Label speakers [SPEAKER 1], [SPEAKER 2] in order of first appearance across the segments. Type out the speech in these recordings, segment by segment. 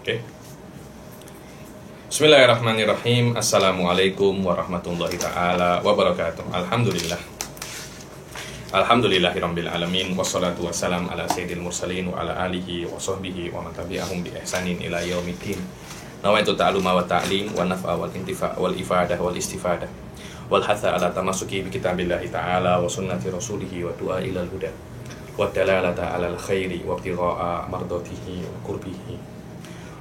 [SPEAKER 1] Oke. Bismillahirrahmanirrahim. Assalamualaikum warahmatullahi ta'ala wabarakatuh. Alhamdulillahirabbil alamin wassalatu wassalam ala sayyidil mursalin wa ala alihi wa sahbihi wa man tabi'ahum bi ihsanin ila yaumiddin. Nawaitu ta'alluma wa ta'lim wa naf'a wal intifa' wal ifadah wal istifadah wal hatha ala tamassuki bi kitabillahi ta'ala wa sunnati rasulihi wa du'a ilal huda wa dalalata ala al khairi wa ibtigha'a mardatihi wa qurbihi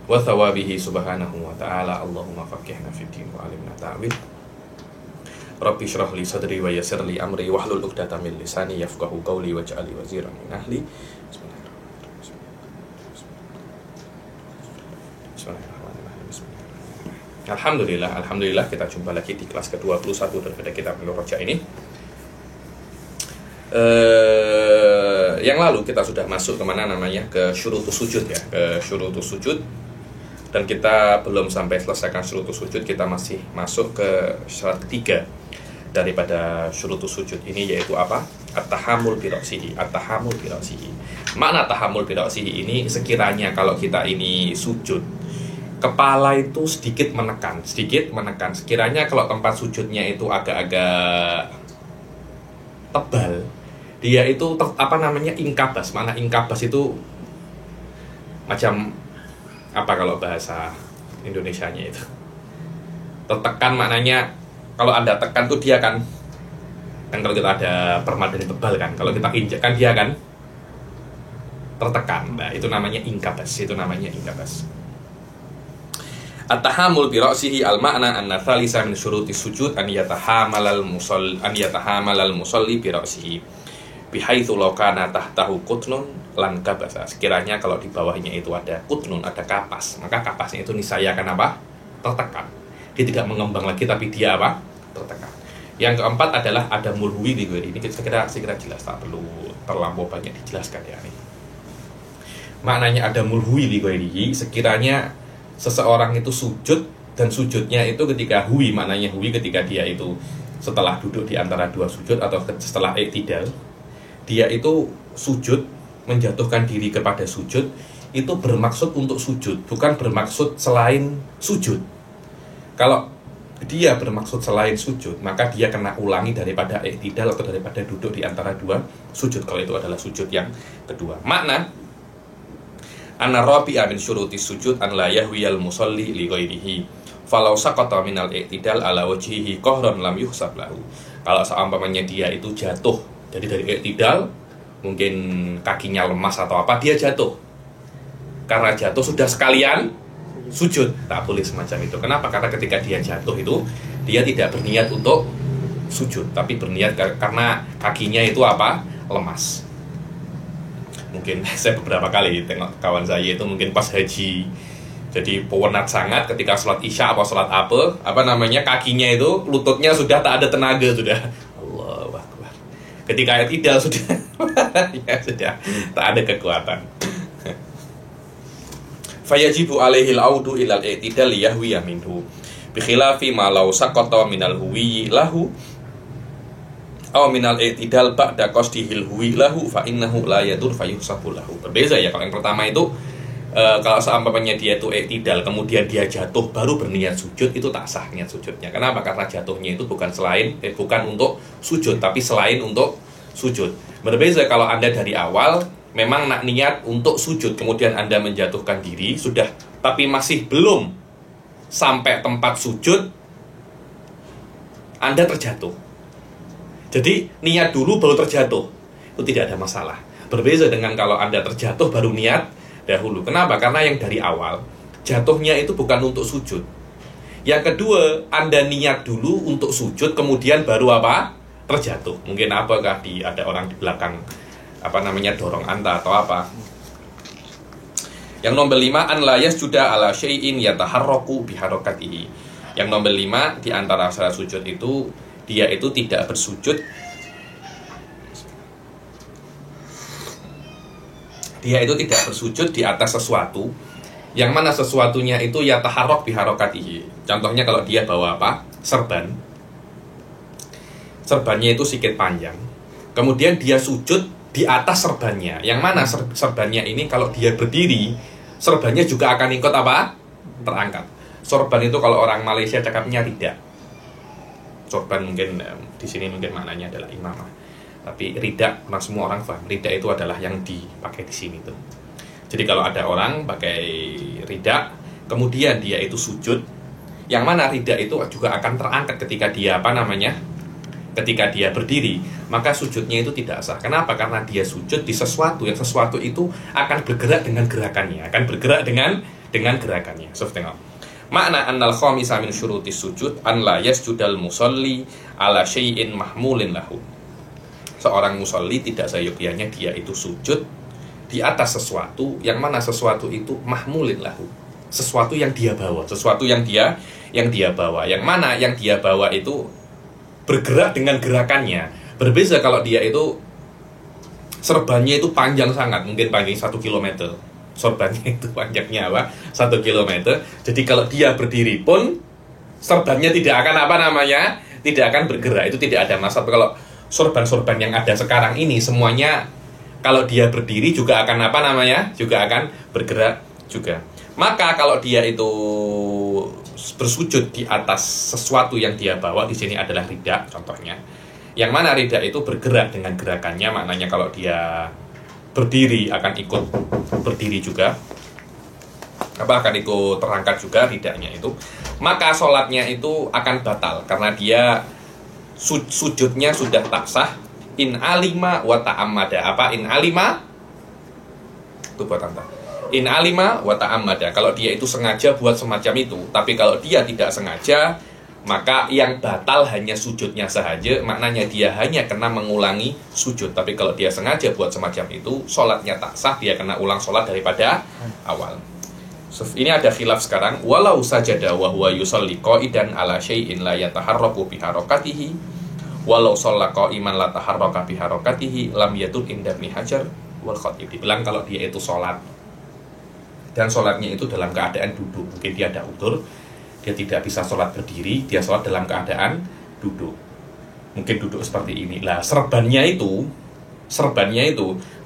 [SPEAKER 1] wa thawabihi subhanahu wa ta'ala. Allahumma faqihna fid din wa alimna ta'wil. Rabbi shrah li sadri wa yassir li amri wahlul 'uqdatam min lisani yafqahu qawli waj'al li waziran min ahli. Bismillahirrahmanirrahim. Alhamdulillah kita jumpa lagi di kelas ke-21 daripada kitab Nurul Roja ini. Yang lalu kita sudah masuk kemana namanya, ke syurutus sujud ya, ke syurutus sujud. Dan kita belum sampai selesaikan syurutus sujud, kita masih masuk ke syarat ketiga daripada syurutus sujud ini, yaitu apa? At-tahammul bi ra'sihi. At-tahammul bi ra'sihi. Makna tahammul bi ra'sihi ini, sekiranya kalau kita ini sujud, kepala itu sedikit menekan. Sekiranya kalau tempat sujudnya itu agak-agak tebal, dia itu ingkabas. Mana ingkabas itu macam apa kalau bahasa Indonesianya itu? Tertekan maknanya, kalau Anda tekan tuh dia kan kalau kita ada permadani tebal kan, kalau kita injak kan dia kan tertekan. Nah, itu namanya ingkabas. At-tahammul bi ra'sihi al-ma'na anna thalisa min syurutis sujud an yatahamalal musalli bi ra'sihi bihaitsu law kana tahtahu qutnun lan kabasa. Sekiranya kalau di bawahnya itu ada qutnun, ada kapas, maka kapasnya itu niscaya akan apa? Tertekan. Dia tidak mengembang lagi, tapi dia apa? Tertekan. Yang keempat adalah ada mulhuwi di gue ini. Saya kira jelas, tak perlu terlampau banyak dijelaskan ya ini. Maknanya ada mulhuwi di gue ini, sekiranya seseorang itu sujud, dan sujudnya itu ketika huwi, maknanya huwi ketika dia itu setelah duduk di antara dua sujud atau setelah i'tidal, dia itu sujud, menjatuhkan diri kepada sujud, itu bermaksud untuk sujud, bukan bermaksud selain sujud. Kalau dia bermaksud selain sujud, maka dia kena ulangi daripada i'tidal atau daripada duduk di antara dua sujud, kalau itu adalah sujud yang kedua. Makna anna rabi'a min syurutis sujud an la yahwiyal musalli li ghairihi falau saqata minal i'tidal ala wajhihi qahran lam yuhsab lahu. Kalau seumpamanya dia itu jatuh, jadi dari i'tidal mungkin kakinya lemas atau apa, dia jatuh. Karena jatuh sudah sekalian sujud, tak boleh semacam itu. Kenapa? Karena ketika dia jatuh itu dia tidak berniat untuk sujud, tapi berniat karena kakinya itu apa? Lemas. Mungkin saya beberapa kali tengok kawan saya itu mungkin pas haji, jadi pewenat sangat ketika sholat isya atau sholat apa namanya, kakinya itu, lututnya sudah tak ada tenaga sudah. Allahu Akbar. Ketika i'tidal sudah ya sudah tak ada kekuatan. Fayajibu alaihil audu ilal i'tidal yahwiya minhu bi khilafi ma law saqata minal huwi lahu aw minal i'tidal ba'da qasdihil huwi lahu fa innahu la yadur fayuhsabu lahu. Berbeza ya, kalau yang pertama itu kalau seumpamanya dia itu i'tidal kemudian dia jatuh baru berniat sujud, itu tak sah niat sujudnya. Kenapa? Karena jatuhnya itu bukan untuk sujud, tapi selain untuk sujud. Berbeza kalau Anda dari awal memang nak niat untuk sujud, kemudian Anda menjatuhkan diri sudah, tapi masih belum sampai tempat sujud Anda terjatuh. Jadi niat dulu baru terjatuh, itu tidak ada masalah. Berbeza dengan kalau Anda terjatuh baru niat dahulu. Kenapa? Karena yang dari awal jatuhnya itu bukan untuk sujud. Yang kedua, Anda niat dulu untuk sujud, kemudian baru apa? Terjatuh. Mungkin apakah ada orang di belakang dorong Anda atau apa. Yang nomor 5, an la yasjuda ala syai'in yataharraku biharakatihi. Yang nomor 5 di antara syarat sujud itu, dia itu tidak bersujud, di atas sesuatu yang mana sesuatunya itu yataharrak biharakatihi. Contohnya kalau dia bawa apa? Serbannya itu sedikit panjang, kemudian dia sujud di atas serbannya, yang mana serbannya ini kalau dia berdiri Sorbannya juga akan ikut apa? Terangkat. Sorban itu kalau orang Malaysia cakapnya rida. Sorban mungkin di sini mungkin maknanya adalah imamah. Tapi rida, semua orang paham. Rida itu adalah yang dipakai di sini tuh. Jadi kalau ada orang pakai rida, kemudian dia itu sujud, yang mana rida itu juga akan terangkat ketika dia ketika dia berdiri, maka sujudnya itu tidak sah. Kenapa? Karena dia sujud di sesuatu, yang sesuatu itu akan bergerak dengan gerakannya, So, tengok. Makna annal khamisa min syurutis sujud an la yasjudal musalli ala syai'in mahmulin lahu. Seorang musalli tidak seyogyanya dia itu sujud di atas sesuatu yang mana sesuatu itu mahmulin lahu, sesuatu yang dia bawa, yang mana yang dia bawa itu bergerak dengan gerakannya. Berbeda kalau dia itu serbannya itu panjang sangat, mungkin panjang 1 km. Sorbannya itu panjangnya 1 km. Jadi kalau dia berdiri pun sorbannya tidak akan tidak akan bergerak. Itu tidak ada masalah. Kalau sorban-sorban yang ada sekarang ini semuanya kalau dia berdiri juga akan juga akan bergerak juga. Maka kalau dia itu bersujud di atas sesuatu yang dia bawa, di sini adalah rida contohnya. Yang mana rida itu bergerak dengan gerakannya, maknanya kalau dia berdiri akan ikut berdiri juga. Akan ikut terangkat juga ridanya itu. Maka sholatnya itu akan batal karena dia sujudnya sudah tak sah. In alima wa ta'ammada. In alima itu buat anda. In alima wa ta'ammada. Kalau dia itu sengaja buat semacam itu, tapi kalau dia tidak sengaja, maka yang batal hanya sujudnya sahaja. Maknanya dia hanya kena mengulangi sujud. Tapi kalau dia sengaja buat semacam itu, sholatnya tak sah, dia kena ulang sholat daripada awal. Ini ada khilaf sekarang. Walau sajada wa huwa yusalli qa'idan ala syai'in la yataharraku biharakatihi, walau sholla qa'iman la taharraka biharakatihi lam yatul inda Ibnu Hajar wal Khatib. Dibilang kalau dia itu sholat dan sholatnya itu dalam keadaan duduk, mungkin dia ada udzur, dia tidak bisa sholat berdiri, dia sholat dalam keadaan duduk, mungkin duduk seperti ini. Lah serbannya itu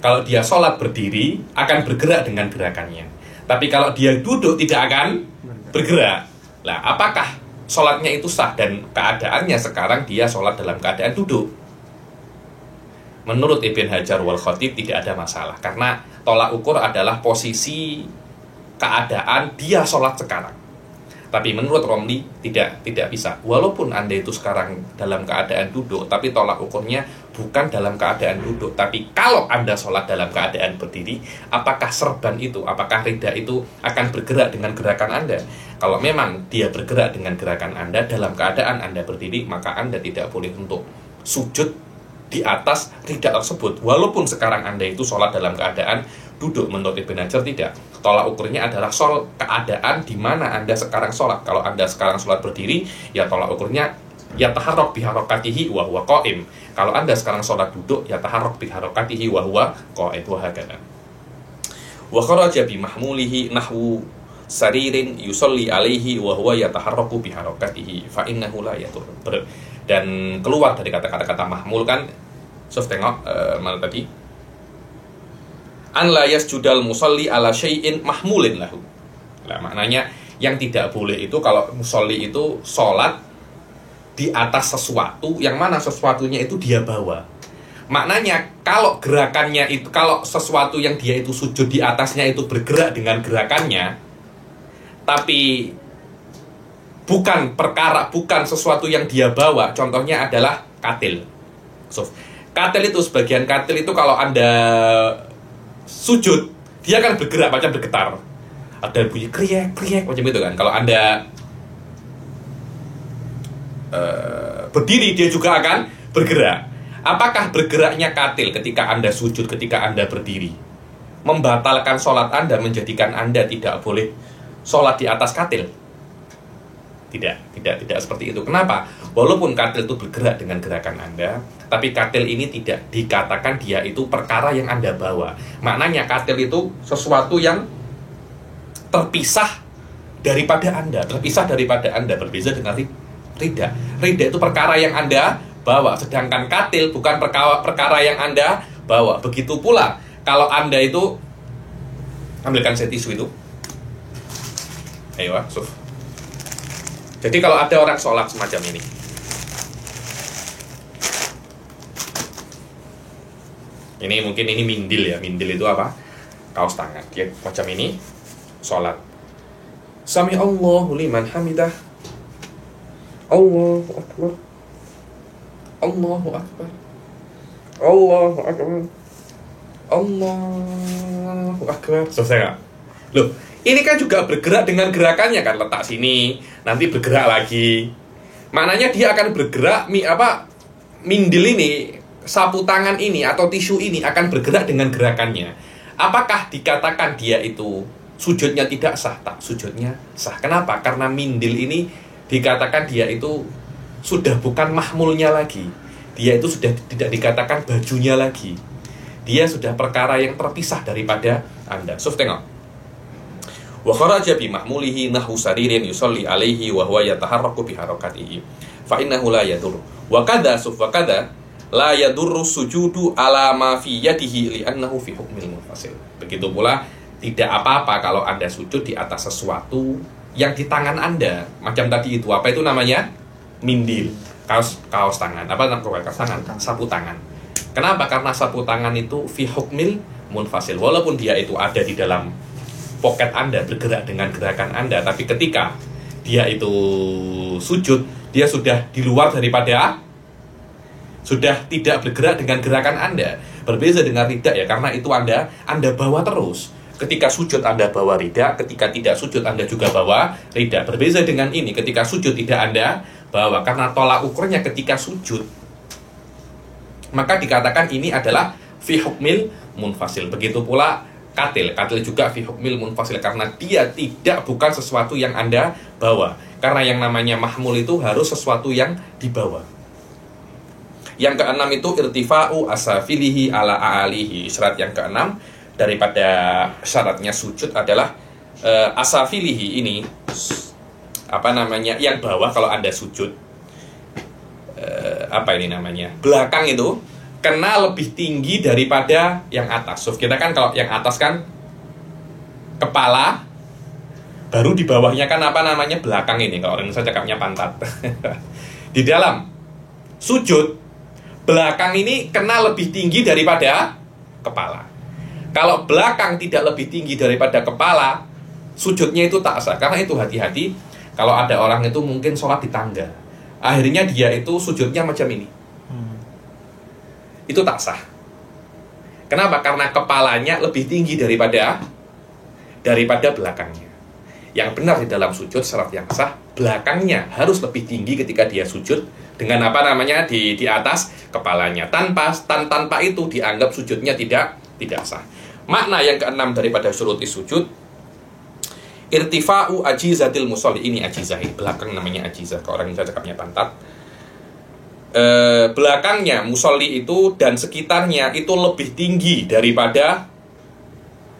[SPEAKER 1] kalau dia sholat berdiri akan bergerak dengan gerakannya, tapi kalau dia duduk tidak akan bergerak. Lah apakah sholatnya itu sah? Dan keadaannya sekarang dia sholat dalam keadaan duduk. Menurut Ibn Hajar wal Khatib tidak ada masalah, karena tolak ukur adalah posisi keadaan dia sholat sekarang. Tapi menurut Romli tidak bisa. Walaupun Anda itu sekarang dalam keadaan duduk, tapi tolak ukurnya bukan dalam keadaan duduk. Tapi kalau Anda sholat dalam keadaan berdiri, apakah serban itu, apakah rida itu akan bergerak dengan gerakan Anda? Kalau memang dia bergerak dengan gerakan Anda dalam keadaan Anda berdiri, maka Anda tidak boleh untuk sujud di atas rida tersebut. Walaupun sekarang Anda itu sholat dalam keadaan duduk. Menurut Ibn Hajar tidak. Tolak ukurnya adalah keadaan di mana Anda sekarang sholat. Kalau Anda sekarang sholat berdiri, ya tolak ukurnya ya taharrak biharakatihi wa huwa qa'im. Kalau Anda sekarang sholat duduk, ya taharrak biharakatihi wa huwa qa'id wa hakadha. Wa kharaja bi mahmulihi nahwu saririn yusalli alaihi wa huwa yataharraku biharakatihi fa innahu la yatur. Dan keluar dari kata-kata mahmul kan, tengok mana tadi? An la yasjudal musalli ala syai'in mahmulin lahu. Nah, maknanya yang tidak boleh itu kalau musalli itu sholat di atas sesuatu yang mana sesuatunya itu dia bawa. Maknanya kalau gerakannya itu, kalau sesuatu yang dia itu sujud di atasnya itu bergerak dengan gerakannya, tapi bukan sesuatu yang dia bawa. Contohnya adalah katil. Katil itu, sebagian katil itu kalau Anda sujud, dia akan bergerak macam bergetar. Ada bunyi kriek macam itu kan. Kalau Anda berdiri, dia juga akan bergerak. Apakah bergeraknya katil ketika Anda sujud, ketika Anda berdiri membatalkan sholat Anda, menjadikan Anda tidak boleh sholat di atas katil? Tidak seperti itu. Kenapa? Walaupun katil itu bergerak dengan gerakan Anda, tapi katil ini tidak dikatakan dia itu perkara yang Anda bawa. Maknanya katil itu sesuatu yang terpisah daripada Anda, berbeza dengan rida. Rida itu perkara yang Anda bawa, sedangkan katil bukan perkara yang Anda bawa. Begitu pula kalau Anda itu Ambilkan saya tisu itu. Ayo, Suf. Jadi kalau ada orang sholat semacam ini, mungkin ini mindil ya. Mindil itu apa? Kaos tangan. Dia macam ini, sholat. Sami Allahu liman hamidah. Allahu akbar. Allahu akbar. Allahu akbar. Allahu akbar. Selesai nggak? Loh, ini kan juga bergerak dengan gerakannya kan, letak sini, nanti bergerak lagi. Maknanya dia akan bergerak, mindil ini, sapu tangan ini atau tisu ini akan bergerak dengan gerakannya. Apakah dikatakan dia itu sujudnya tidak sah? Tak, sujudnya sah. Kenapa? Karena mindil ini dikatakan dia itu sudah bukan mahmulnya lagi. Dia itu sudah tidak dikatakan bajunya lagi. Dia sudah perkara yang terpisah daripada Anda. Suf, tengok. Wa kharaja bi mahmulihi nahu saririn yusalli alaihi wa huwa yataharraku bi harakatihi fa innahu la yadur. Wa kadza suf wa kadza la yadurru sujudu ala ma fi yadihi li annahu fi hukmil munfasil. Begitu pula tidak apa-apa kalau Anda sujud di atas sesuatu yang di tangan Anda. Macam tadi itu, apa itu namanya? Mindil. Kaos tangan. Apa namanya kaos tangan? Sapu tangan. Kenapa? Karena sapu tangan itu fi hukmil munfasil. Walaupun dia itu ada di dalam pocket Anda, bergerak dengan gerakan Anda, tapi ketika dia itu sujud, dia sudah di luar daripada, sudah tidak bergerak dengan gerakan Anda. Berbeda dengan ridak ya, karena itu Anda bawa terus. Ketika sujud Anda bawa ridak, ketika tidak sujud Anda juga bawa ridak. Berbeda dengan ini, ketika sujud tidak Anda bawa, karena tolak ukurnya ketika sujud, maka dikatakan ini adalah fi hukmil munfasil. Begitu pula katil juga fi hukmil munfasil, karena dia bukan sesuatu yang Anda bawa. Karena yang namanya mahmul itu harus sesuatu yang dibawa. Yang keenam itu irtifa'u asafilihi ala a'alihi. Syarat yang keenam daripada syaratnya sujud adalah asafilihi ini yang bawah. Kalau Anda sujud belakang itu kena lebih tinggi daripada yang atas. So, kita kan kalau yang atas kan kepala, baru di bawahnya kan belakang ini. Kalau orang Indonesia cakapnya pantat. Di dalam sujud, belakang ini kena lebih tinggi daripada kepala. Kalau belakang tidak lebih tinggi daripada kepala, sujudnya itu tak sah. Karena itu hati-hati, kalau ada orang itu mungkin sholat di tangga, akhirnya dia itu sujudnya macam ini. Itu tak sah. Kenapa? Karena kepalanya lebih tinggi daripada belakangnya. Yang benar di dalam sujud, syarat yang sah, belakangnya harus lebih tinggi ketika dia sujud dengan di atas kepalanya. Tanpa itu dianggap sujudnya tidak sah. Makna yang keenam daripada syuruti sujud, irtifa'u ajizatil musolli. Ini ajizah, belakang namanya ajizah. Kalau orang Indonesia cakapnya pantat. Belakangnya musolli itu dan sekitarnya itu lebih tinggi daripada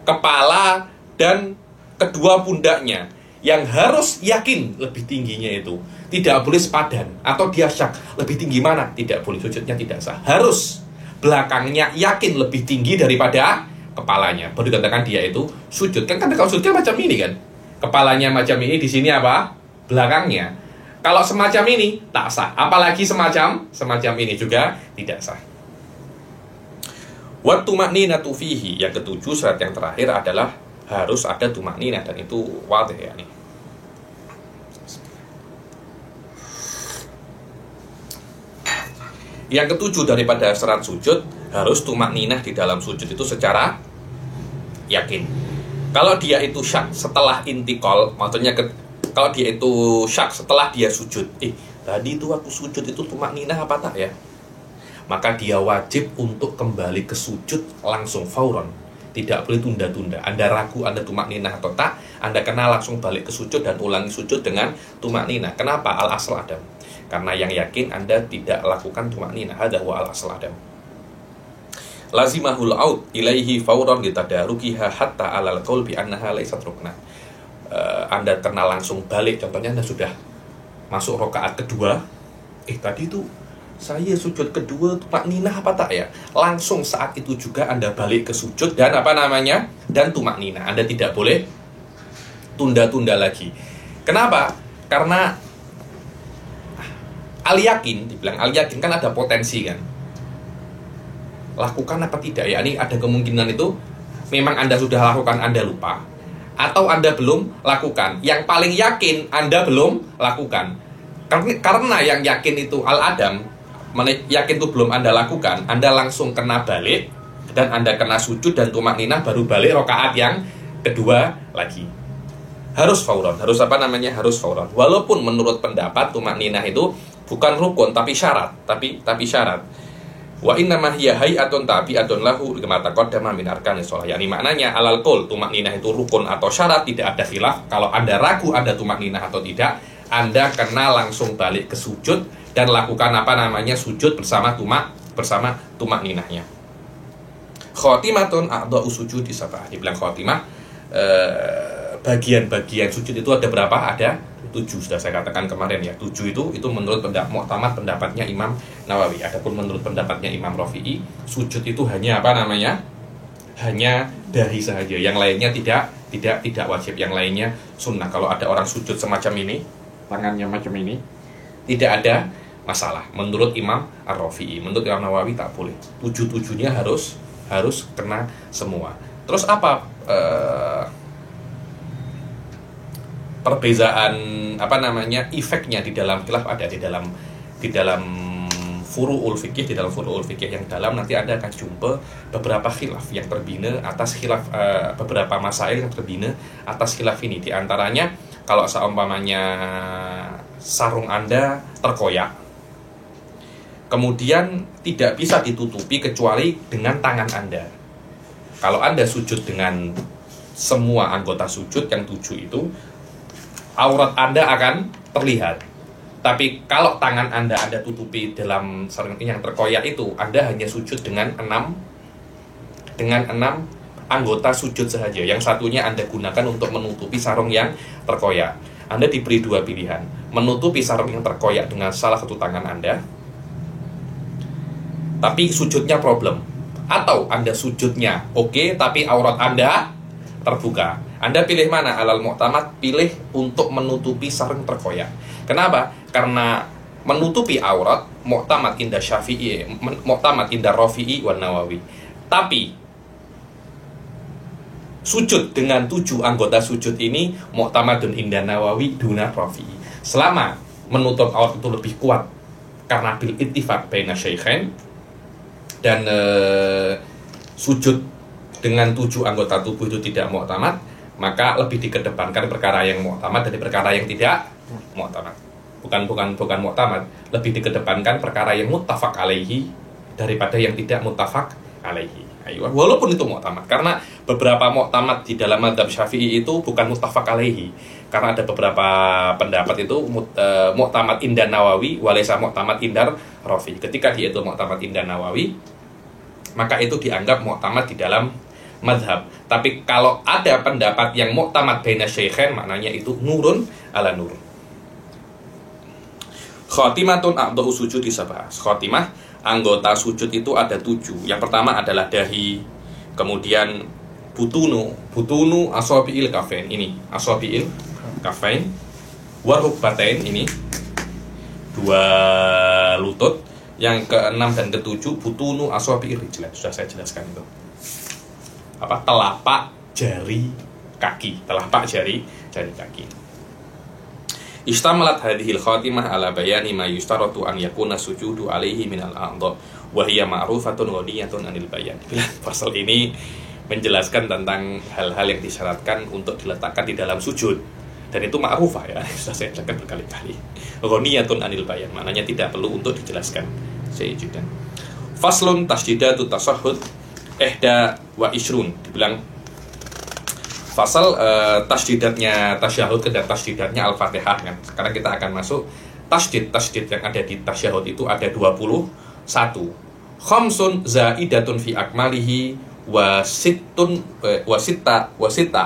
[SPEAKER 1] kepala dan kedua pundaknya, yang harus yakin lebih tingginya itu. Tidak boleh sepadan atau dia syak. Lebih tinggi mana? Tidak boleh, sujudnya tidak sah. Harus belakangnya yakin lebih tinggi daripada kepalanya, baru dikatakan dia itu sujud. Kan kalau sujud kan macam ini kan, kepalanya macam ini, di sini belakangnya. Kalau semacam ini tak sah, apalagi semacam ini juga tidak sah. Wa tumakninatu fihi, yang ketujuh, syarat yang terakhir adalah harus ada tumakninah, dan itu wadih ya nih. Yang ketujuh daripada syarat sujud, harus tumakninah di dalam sujud itu secara yakin. Kalau dia itu syak setelah intikal, maksudnya kalau dia itu syak setelah dia sujud, tadi itu aku sujud itu tumakninah apa tak ya? Maka dia wajib untuk kembali ke sujud langsung fauron. Tidak boleh tunda-tunda. Anda ragu Anda tumakninah atau tak, Anda kena langsung balik ke sujud dan ulangi sujud dengan tumakninah. Kenapa? Al-asl adam. Karena yang yakin Anda tidak lakukan tumakninah. Hadza huwa al-asl adam. Lazimahul aud ilaihi fauron litadarukiha hatta alal qaul bi annaha laysat rukna. Anda kena langsung balik. Contohnya Anda sudah masuk rakaat kedua, tadi itu saya sujud kedua tumakninah apa tak ya? Langsung saat itu juga Anda balik ke sujud dan dan tumak nina. Anda tidak boleh tunda-tunda lagi. Kenapa? Karena al-yakin, dibilang al-yakin kan ada potensi kan. Lakukan apa tidak ya? Ini ada kemungkinan itu memang Anda sudah lakukan, Anda lupa, atau Anda belum lakukan. Yang paling yakin Anda belum lakukan. Karena yang yakin itu al-adam, yakin itu belum Anda lakukan, Anda langsung kena balik dan Anda kena sujud dan tumak ninah baru balik rakaat yang kedua lagi. Harus fauron, harus harus fauron. Walaupun menurut pendapat tumak ninah itu bukan rukun tapi syarat, tapi syarat. Wa inna ma hiya hay'atun tabi'atun lahu kama taqaddama min arkanis shalah. Yani maknanya alal qaul tumak ninah itu rukun atau syarat, tidak ada khilaf. Kalau Anda ragu ada tumak ninah atau tidak, Anda kena langsung balik ke sujud dan lakukan sujud bersama tumak ninahnya. Khotimatun a'dha'u sujudi sab'ah. Dibilang khotimah, bagian-bagian sujud itu ada berapa? Ada 7, sudah saya katakan kemarin ya. 7 itu menurut mu'tamad pendapatnya Imam Nawawi. Adapun menurut pendapatnya Imam Rafi'i, sujud itu hanya hanya dahi saja. Yang lainnya tidak wajib. Yang lainnya sunnah. Kalau ada orang sujud semacam ini, tangannya macam ini, tidak ada masalah. Menurut Imam Ar-Rafi'i, menurut Imam Nawawi tak boleh. 7-7-nya harus kena semua. Terus apa perbezaan efeknya di dalam khilaf? Ada di dalam furu'ul fikih. Di dalam furu'ul fikih yang dalam nanti Anda akan jumpa beberapa khilaf yang terbina atas khilaf, beberapa masail yang terbina atas khilaf ini. Di antaranya kalau seumpamanya sarung Anda terkoyak, kemudian tidak bisa ditutupi kecuali dengan tangan Anda. Kalau Anda sujud dengan semua anggota sujud yang 7 itu, aurat Anda akan terlihat. Tapi kalau tangan Anda tutupi dalam sarung yang terkoyak itu, Anda hanya sujud dengan 6 anggota sujud saja. Yang satunya Anda gunakan untuk menutupi sarung yang terkoyak. Anda diberi 2 pilihan. Menutupi sarung yang terkoyak dengan salah satu tangan Anda, tapi sujudnya problem. Atau Anda sujudnya oke, tapi aurat Anda terbuka. Anda pilih mana? Alal mu'tamad, pilih untuk menutupi sarung terkoyak. Kenapa? Karena menutupi aurat mu'tamad indah Syafi'i, mu'tamad indah Rafi'i wan Nawawi. Tapi sujud dengan 7 anggota sujud ini mu'tamadun indah Nawawi duna Rafi'i. Selama menutup aurat itu lebih kuat karena bil ittifaq baina syaikhain, dan sujud dengan 7 anggota tubuh itu tidak mu'tamad, maka lebih dikedepankan perkara yang mu'tamad dari perkara yang tidak mu'tamad. Bukan mu'tamad, lebih dikedepankan perkara yang muttafaq alaihi daripada yang tidak muttafaq alaihi. Ayo, walaupun itu mu'tamad, karena beberapa mu'tamad di dalam mazhab Syafi'i itu bukan muttafaq alaihi. Karena ada beberapa pendapat itu mu'tamad indah Nawawi walaysa mu'tamad indar Rafi. Ketika dia itu mu'tamad indah Nawawi, maka itu dianggap mu'tamad di dalam mazhab. Tapi kalau ada pendapat yang mu'tamad baina syaikhain, maknanya itu nurun ala nur. Khotimatun a'dha'u sujudi sab'ah. Khotimah, anggota sujud itu ada 7. Yang pertama adalah dahi, kemudian butunu asabi'il kafain. Ini asabi'il kafain, warukbatain, ini 2 lutut. Yang ke-6 dan ke-7 butunu asabi'ir rijlain. Sudah saya jelaskan itu. Telapak jari kaki. Telapak jari kaki. Istamalat hadhil khatimah ala bayani ma yustaratu an yakuna sujudu alaihi minal a'dha wa hiya ma'rufatun ghaniyatun anil bayan. Pasal ini menjelaskan tentang hal-hal yang disyaratkan untuk diletakkan di dalam sujud. Dan itu ma'rufah ya, sudah saya jelaskan berkali-kali. Ghaniyatun anil bayan, maknanya tidak perlu untuk dijelaskan. Saya izinkan. Faslun tasydidatu tasahhud ihda wa ishrun. Dibilang fasal tasdidatnya tasyahud dan tasdidatnya Al-Fatihah kan. Sekarang kita akan masuk tasdid yang ada di tasyahud itu ada 21. Khamsun zaidatun fi akmalihi wa sitta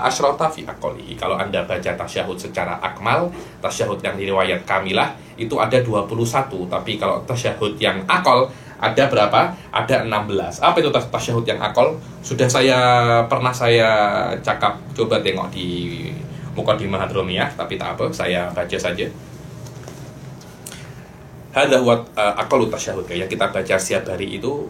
[SPEAKER 1] asyrata fi aqalihi. Kalau Anda baca tasyahud secara akmal, tasyahud yang riwayat kamilah itu ada 21, tapi kalau tasyahud yang akal Ada berapa? Ada 16. Apa itu tasyahud yang akol? Pernah saya cakap, coba tengok di Muqaddimah Hadromiyah, tapi tak apa, saya baca saja. Hadza huwa aqallu tasyahud, yang kita baca setiap hari itu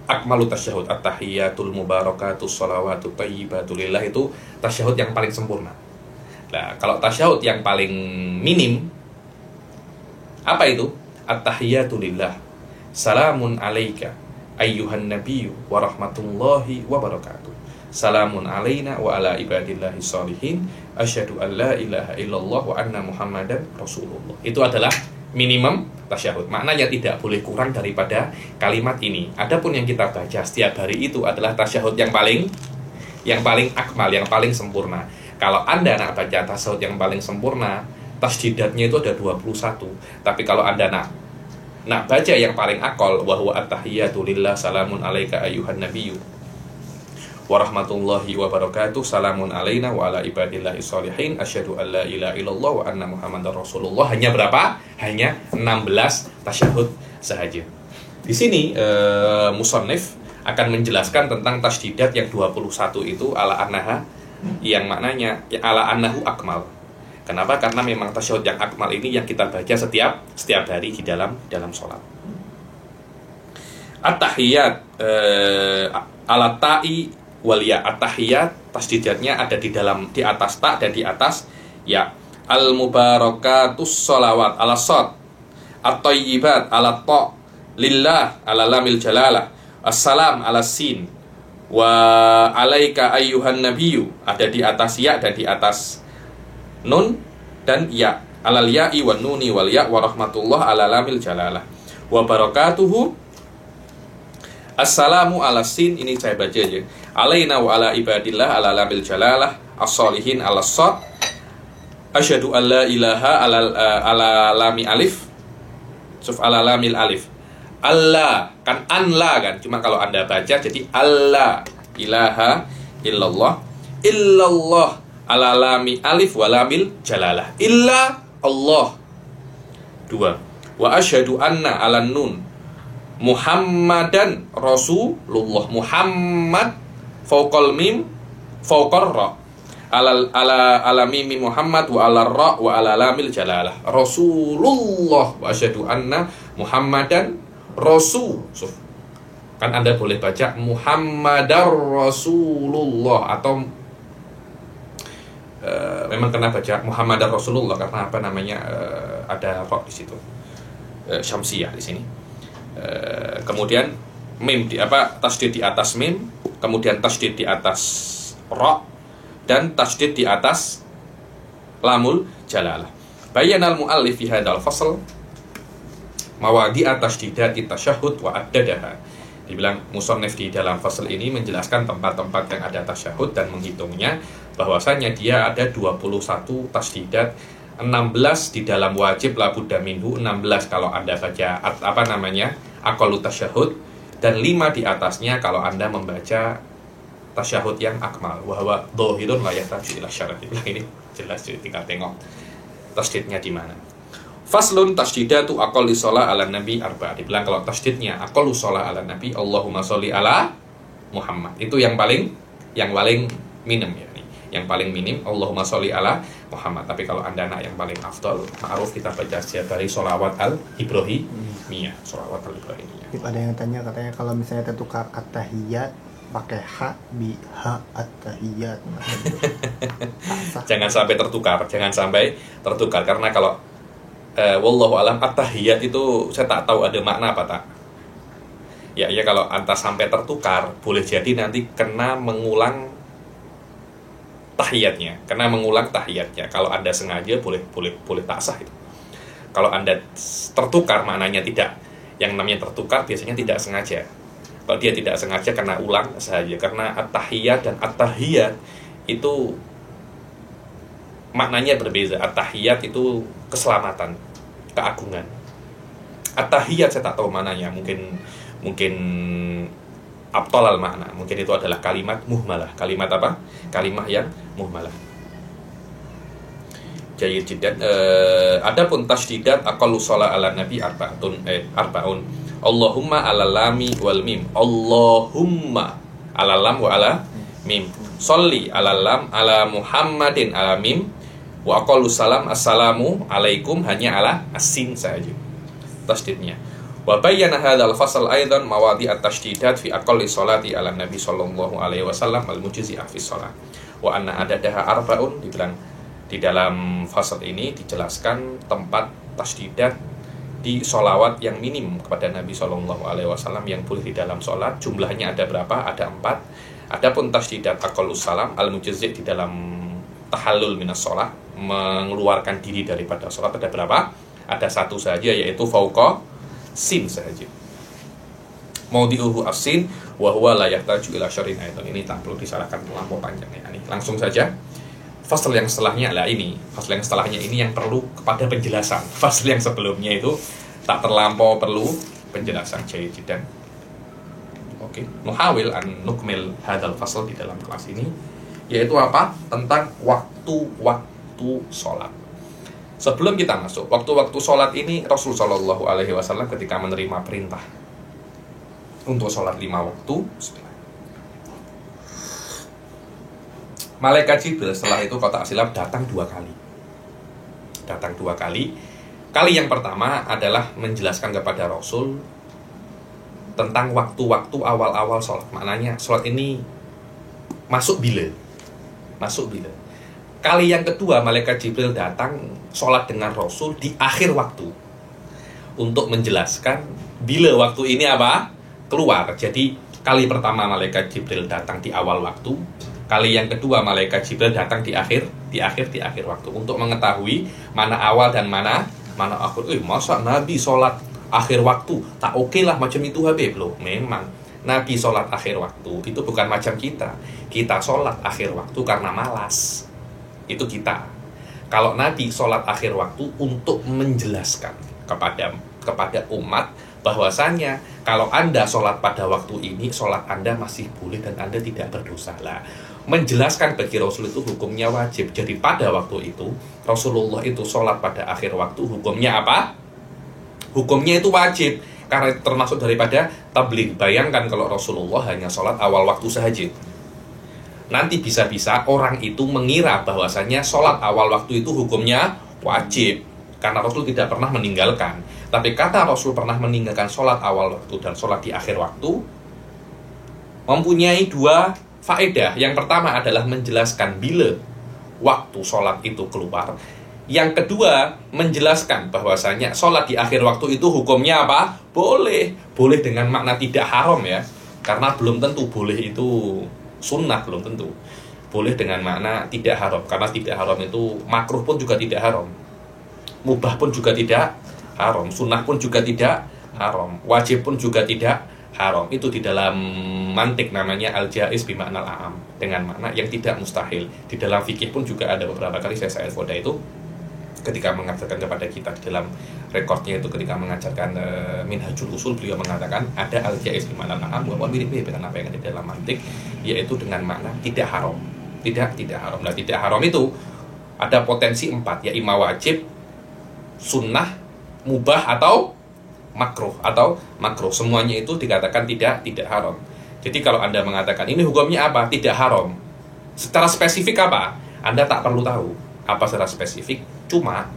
[SPEAKER 1] akmalu tasyahud, at-tahiyatul mubarakatus shalawatut thayyibatu lillah, itu tasyahud yang paling sempurna. Nah, kalau tasyahud yang paling minim apa itu? At-tahiyatu lillah, salamun alaika ayyuhan nabiyyu wa rahmatullahi wa barakatuh, salamun alaina wa ala ibadillahi sholihin, asyhadu an la ilaha illallah wa anna muhammadan rasulullah. Itu adalah minimum tasyahud. Maknanya tidak boleh kurang daripada kalimat ini. Adapun yang kita baca setiap hari itu adalah tasyahud yang paling akmal, yang paling sempurna. Kalau Anda nak baca tasyahud yang paling sempurna, tasdidatnya itu ada 21. Tapi kalau Anda nak baca yang paling akal, wa huwa at-tahiyatu lillah, salamun alaika ayyuhan nabiyyu wa rahmatullahi wa barakatuh, salamun alaina wa ala ibadillahi sholihin, asyhadu an la ilaha illallah wa anna muhammadar rasulullah. Hanya berapa? Hanya 16 tasyahud sahaja. Di sini musannif akan menjelaskan tentang tasdidat yang 21 itu ala annaha, yang maknanya ala annahu akmal. Kenapa? Karena memang tasyahud yang akmal ini yang kita baca setiap hari di dalam sholat. At-tahiyat ala ta'i wal ya. At-tahiyat tasdidatnya ada di atas ta dan di atas ya. Al-mubarakatus sholawat ala shad, at-thayyibat ala ta, lillah ala lamil jalalah, assalam ala sin, wa alaika ayyuhan nabiyyu ada di atas ya dan di atas nun dan ya, alal ya'i wan nuni wal ya' wa rahmatullah ala lamil jalalah, wa barakatuhu assalamu ala sin, ini saya baca aja, alaina wa ala ibadillah ala lamil jalalah, as-sholihin ala shad, asyhadu an la ilaha ala lami alif, suf ala lamil alif, Allah kan anla kan, cuma kalau Anda baca jadi Allah ilaha illallah, illallah ala lami alif wa lamil jalalah, illa Allah. 2. Wa asyhadu anna ala nun Muhammadan Rasulullah, Muhammad fauqal mim fauqar ra, ala mimi Muhammad wa ala ra wa ala lamil jalalah, Rasulullah, wa asyhadu anna Muhammadan Rasul. Kan Anda boleh baca Muhammadar Rasulullah, atau memang kena baca Muhammadar Rasulullah karena apa namanya, ada ra di situ, syamsiyah di sini. Kemudian mim tasdid di atas mim, kemudian tasdid di atas ra, dan tasdid di atas lamul jalalah. Bayanal muallif fi hadzal fasl mawadi'a tasdidati tasyahhud wa addadaha. Dibilang musannif di dalam fasal ini menjelaskan tempat-tempat yang ada tasyahud dan menghitungnya, bahwasanya dia ada 21 tasdidat, 16 di dalam wajib la budda minhu, 16 kalau Anda baca aqallu tasyahud, dan 5 di atasnya kalau Anda membaca tasyahud yang akmal, wa huwa dhahirun la yahtaju ila syarat. Ini jelas, tinggal tengok tasdidnya di mana. Faslun tasdidatu aqalli sholah ala nabi arba. Dibilang kalau tasdidnya aqallu sholah ala nabi, Allahumma sholli ala Muhammad, itu yang paling minim ya. Yang paling minim Allahumma sholli ala Muhammad. Tapi kalau Anda nak yang paling afdal, ma'ruf kita baca setiap hari sholawat al-Ibrahimiyah, sholawat al-Ibrahimiyah.
[SPEAKER 2] Ada yang tanya, katanya kalau misalnya tertukar at-tahiyat pakai ha bi ha at-tahiyat.
[SPEAKER 1] Jangan sampai tertukar karena kalau wallahu alam at-tahiyat itu saya tak tahu ada makna apa tak. Ya kalau Anda sampai tertukar, boleh jadi nanti kena mengulang tahiyatnya. Kalau Anda sengaja boleh tak sah itu. Kalau Anda tertukar, maknanya tidak. Yang namanya tertukar biasanya tidak sengaja. Kalau dia tidak sengaja kena ulang saja, karena at-tahiyat dan at-tahiyat itu maknanya berbeza. At-tahiyat itu keselamatan, keagungan. At-tahiyat saya tak tahu maknanya, mungkin abtolal makna, mungkin itu adalah kalimat muhmalah. Kalimat apa? Kalimat yang muhmalah. Jayyid jiddan. Adapun tasdidat aqallu sholah ala nabi arbaun Allahumma ala lami wal mim. Allahumma ala lam wa ala mim. Sholli ala lam ala Muhammadin ala mim. Wa aqallu salam assalamu alaikum hanya ala asin saja. Tasdidnya. Wa bayyana hadzal fasal aidan mawadi' at-tashdidat fi aqalli sholati ala Nabi sallallahu alaihi wasallam al-mujzi'ah fi shalah. Wa anna adadaha arba'un, dibilang di dalam fasal ini dijelaskan tempat tasdidat di sholawat yang minim kepada Nabi Shallallahu Alaihi Wasallam yang boleh di dalam sholat. Jumlahnya ada berapa? Ada 4. Adapun tasdidat aqallus salam al-mujzi' di dalam tahallul minas sholat, mengeluarkan diri daripada sholat, ada berapa? Ada 1 saja, yaitu fauqa sin saja. Maudi'uhu as-sin wa huwa la yahtaju ila syar'in aidan. Ini tak perlu disalahkan terlampau panjang ya. Ini langsung saja. Fasal yang setelahnya adalah ini. Fasal yang setelahnya ini yang perlu kepada penjelasan. Fasal yang sebelumnya itu tak terlampau perlu penjelasan. Jadi oke, nuhawil an nukmil hadal fasal di dalam kelas ini, yaitu apa? Tentang waktu-waktu sholat. Sebelum kita masuk, waktu-waktu sholat ini Rasul Shallallahu Alaihi Wasallam ketika menerima perintah untuk sholat 5 waktu, Malaikat Jibril setelah itu kotak silap datang 2 kali. Datang 2 kali. Kali yang pertama adalah menjelaskan kepada Rasul tentang waktu-waktu awal-awal sholat. Maknanya sholat ini masuk bila. Masuk bila. Kali yang kedua Malaikat Jibril datang sholat dengan Rasul di akhir waktu, untuk menjelaskan bila waktu ini apa? Keluar. Jadi kali pertama Malaikat Jibril datang di awal waktu. Kali yang kedua Malaikat Jibril datang di akhir waktu, untuk mengetahui mana awal dan mana akhir. Masa Nabi sholat akhir waktu tak oke lah macam itu Habib loh. Memang Nabi sholat akhir waktu itu bukan macam kita. Kita sholat akhir waktu karena malas. Itu kita. Kalau Nabi sholat akhir waktu untuk menjelaskan kepada umat bahwasanya kalau Anda sholat pada waktu ini, sholat Anda masih boleh dan Anda tidak berdosa lah. Menjelaskan bagi Rasul itu hukumnya wajib. Jadi pada waktu itu Rasulullah itu sholat pada akhir waktu, hukumnya apa? Hukumnya itu wajib, karena termasuk daripada tabligh. Bayangkan kalau Rasulullah hanya sholat awal waktu saja, nanti bisa-bisa orang itu mengira bahwasanya sholat awal waktu itu hukumnya wajib, karena Rasul tidak pernah meninggalkan. Tapi kata Rasul pernah meninggalkan sholat awal waktu dan sholat di akhir waktu mempunyai 2 faedah. Yang pertama adalah menjelaskan bila waktu sholat itu keluar. Yang kedua, menjelaskan bahwasanya sholat di akhir waktu itu hukumnya apa? Boleh. Boleh dengan makna tidak haram ya. Karena belum tentu boleh itu sunnah, belum tentu. Boleh dengan makna tidak haram. Karena tidak haram itu makruh pun juga tidak haram, mubah pun juga tidak haram, sunnah pun juga tidak haram, wajib pun juga tidak haram. Itu di dalam mantik namanya al-jaiz bimakna al-am, dengan makna yang tidak mustahil. Di dalam fikih pun juga ada beberapa kali saya Foda itu ketika mengajarkan kepada kita di dalam rekodnya itu, ketika mengajarkan Minhajul Usul, beliau mengatakan ada al-jaiz bimakna al-am, bahwa mirip-mirip dengan apa yang ada di dalam mantik, yaitu dengan makna tidak haram. Tidak haram. Nah, tidak haram itu ada potensi 4, ya imma wajib, sunnah, mubah atau makruh. Semuanya itu dikatakan tidak haram. Jadi kalau Anda mengatakan ini hukumnya apa? Tidak haram. Secara spesifik apa? Anda tak perlu tahu apa secara spesifik. Cuma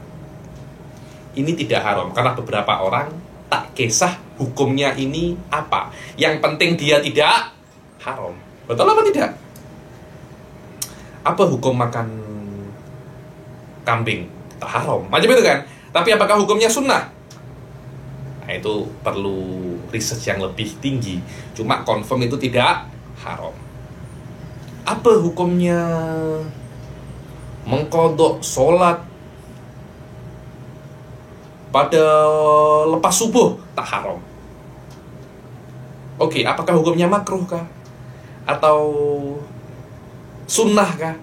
[SPEAKER 1] ini tidak haram karena beberapa orang tak kisah hukumnya ini apa. Yang penting dia tidak haram. Betul apa tidak? Apa hukum makan kambing? Tak haram. Macam itu kan? Tapi apakah hukumnya sunnah? Nah, itu perlu research yang lebih tinggi. Cuma confirm itu tidak haram. Apa hukumnya mengqadha sholat pada lepas subuh? Tak haram. Oke, apakah hukumnya makruh kah? Atau sunnah kah?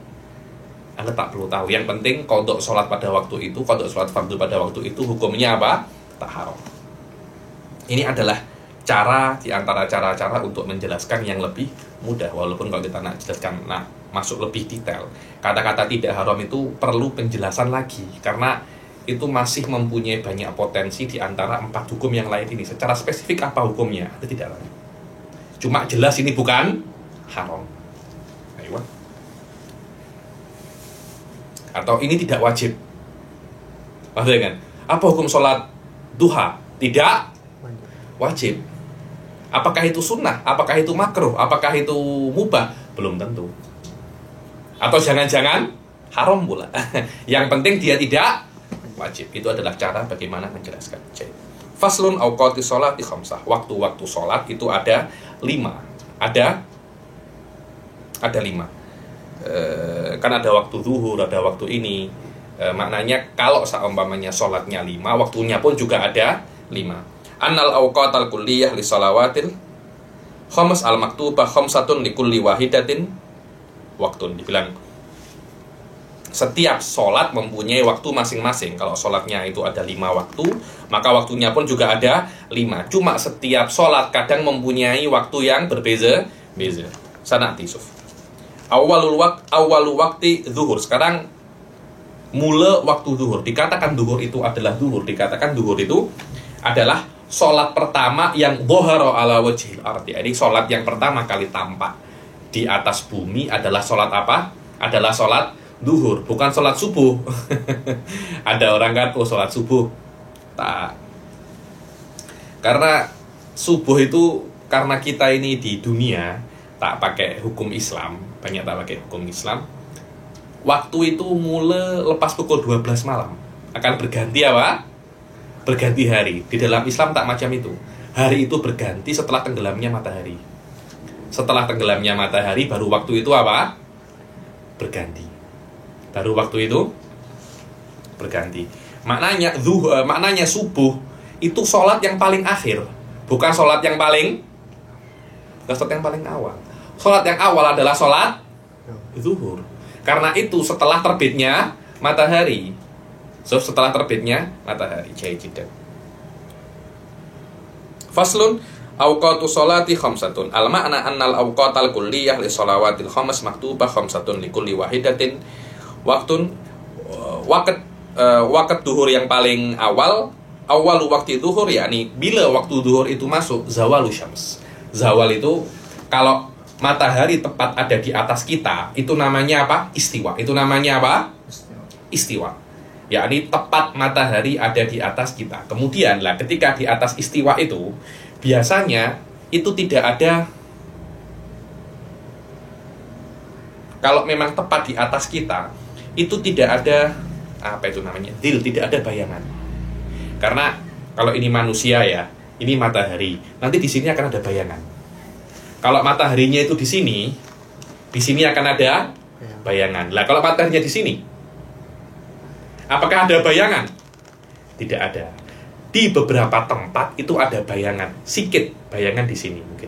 [SPEAKER 1] Anda tak perlu tahu. Yang penting qadha sholat pada waktu itu, qadha sholat fardu pada waktu itu hukumnya apa? Tak haram. Ini adalah cara di antara cara-cara untuk menjelaskan yang lebih mudah. Walaupun kalau kita nak jelaskan, masuk lebih detail, kata-kata tidak haram itu perlu penjelasan lagi, karena itu masih mempunyai banyak potensi di antara 4 hukum yang lain ini. Secara spesifik apa hukumnya? Ada tidak? Cuma jelas ini bukan haram. Ayo. Atau ini tidak wajib. Maksudnya kan? Apa hukum sholat duha? Tidak wajib. Apakah itu sunnah? Apakah itu makruh? Apakah itu mubah? Belum tentu. Atau jangan-jangan haram pula. Yang penting dia tidak wajib. Itu adalah cara bagaimana menjelaskan. Faslun awqati sholati khamsah. Waktu-waktu sholat itu ada 5. Ada 5. Kan ada waktu zuhur, ada waktu ini. Maknanya kalau seumpamanya sholatnya 5, waktunya pun juga ada 5. Annal awqatal kulliyah li shalawatil khams al maktubah khamsatun li kulli wahidatin waktun. Dibilang setiap sholat mempunyai waktu masing-masing. Kalau sholatnya itu ada 5 waktu, maka waktunya pun juga ada 5. Cuma setiap sholat kadang mempunyai waktu yang berbeza-beza. Sanati Yusuf. Awwalu wakti zuhur. Sekarang mula waktu zuhur. Dikatakan zuhur itu adalah zuhur. Dikatakan zuhur itu adalah sholat pertama yang dhahara ala wajhil ardi. Jadi sholat yang pertama kali tampak di atas bumi adalah sholat apa? Adalah sholat zuhur, bukan sholat subuh. Ada orang kan, oh sholat subuh. Tak. Karena subuh itu, karena kita ini di dunia tak pakai hukum Islam, banyak tak pakai hukum Islam. Waktu itu mulai lepas pukul 12 malam akan berganti apa? Berganti hari. Di dalam Islam tak macam itu. Hari itu berganti setelah tenggelamnya matahari. Setelah tenggelamnya matahari baru waktu itu apa? Berganti. Baru waktu itu berganti. Maknanya subuh itu sholat yang paling akhir, bukan sholat yang paling awal. Sholat yang awal adalah sholat zuhur. Karena itu setelah terbitnya matahari. Setelah terbitnya matahari. Jaijidan. Faslun awqatu sholati khamsatun. Al ma'na annal awqatal kulliyah li shalawatil khams maktubah khamsatun li kulli wahidatin wakat duhur yang paling awal waktu duhur, yakni bila waktu duhur itu masuk zawalu syams. Zawal itu kalau matahari tepat ada di atas kita, itu namanya apa? Istiwa. Itu namanya apa? Istiwa. Yakni tepat matahari ada di atas kita. Kemudian lah ketika di atas istiwa itu biasanya itu tidak ada, kalau memang tepat di atas kita itu tidak ada apa itu namanya? Tidak ada bayangan. Karena kalau ini manusia ya, ini matahari. Nanti di sini akan ada bayangan. Kalau mataharinya itu di sini akan ada bayangan. Lah kalau mataharinya di sini, apakah ada bayangan? Tidak ada. Di beberapa tempat itu ada bayangan, sikit bayangan di sini mungkin.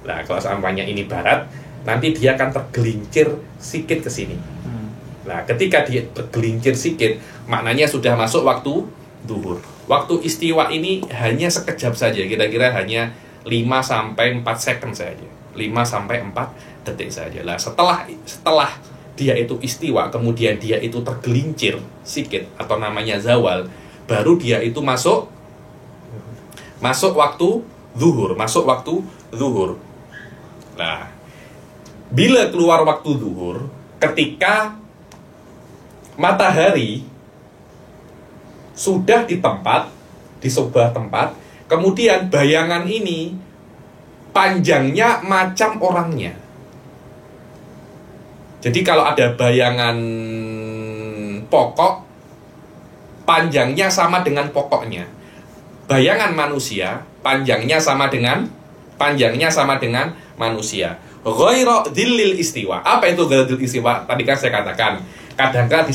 [SPEAKER 1] Nah, kalau seandainya ini barat, nanti dia akan tergelincir sikit ke sini. Nah, ketika dia tergelincir sikit, maknanya sudah masuk waktu zuhur. Waktu istiwa ini hanya sekejap saja, kira-kira hanya 5-4 second saja. 5-4 detik saja. Lah, setelah dia itu istiwa, kemudian dia itu tergelincir sikit atau namanya zawal, baru dia itu masuk waktu zuhur. Nah, bila keluar waktu zuhur, ketika matahari sudah di sebuah tempat, kemudian bayangan ini panjangnya macam orangnya. Jadi kalau ada bayangan pokok, panjangnya sama dengan pokoknya. Bayangan manusia, panjangnya sama dengan manusia. Ghairu dzillil istiwa. Apa itu ghairu dzillil istiwa? Tadi kan saya katakan, kadang-kadang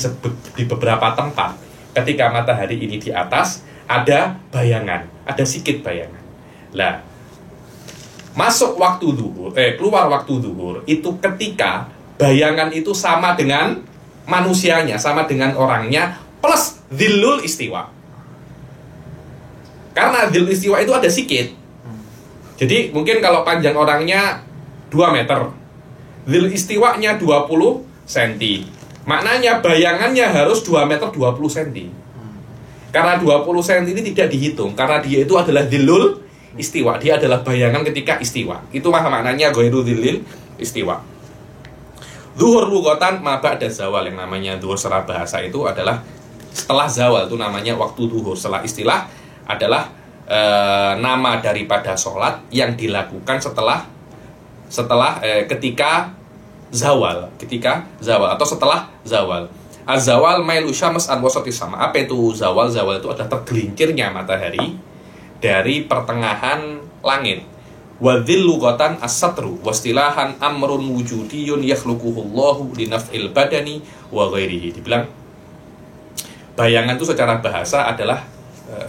[SPEAKER 1] di beberapa tempat ketika matahari ini di atas ada bayangan, ada sikit bayangan. Lah, masuk waktu zuhur, keluar waktu zuhur itu ketika bayangan itu sama dengan manusianya, sama dengan orangnya, plus dzillul istiwa. Karena dzillul istiwa itu ada sikit. Jadi mungkin kalau panjang orangnya 2 meter, dzil istiwanya 20 cm. Maknanya bayangannya harus 2 meter 20 cm. Karena 20 cm ini tidak dihitung, karena dia itu adalah dhillul istiwa. Dia adalah bayangan ketika istiwa. Itu maknanya ghairu dhillil istiwa. Zuhur lugatan ma ba'da zawal. Yang namanya zuhur secara bahasa itu adalah setelah zawal, itu namanya waktu zuhur. Setelah istilah adalah nama daripada sholat yang dilakukan ketika zawal atau setelah zawal. Az-zawal mailu syams an wasati sama. Apa itu zawal? Zawal itu adalah tergelincirnya matahari dari pertengahan langit. Wa dhillu ghatan as-satru wastilahan amrun wujudiyun yakhluquhullahu li naf'il badani wa ghairihi. Dibilang bayangan itu secara bahasa adalah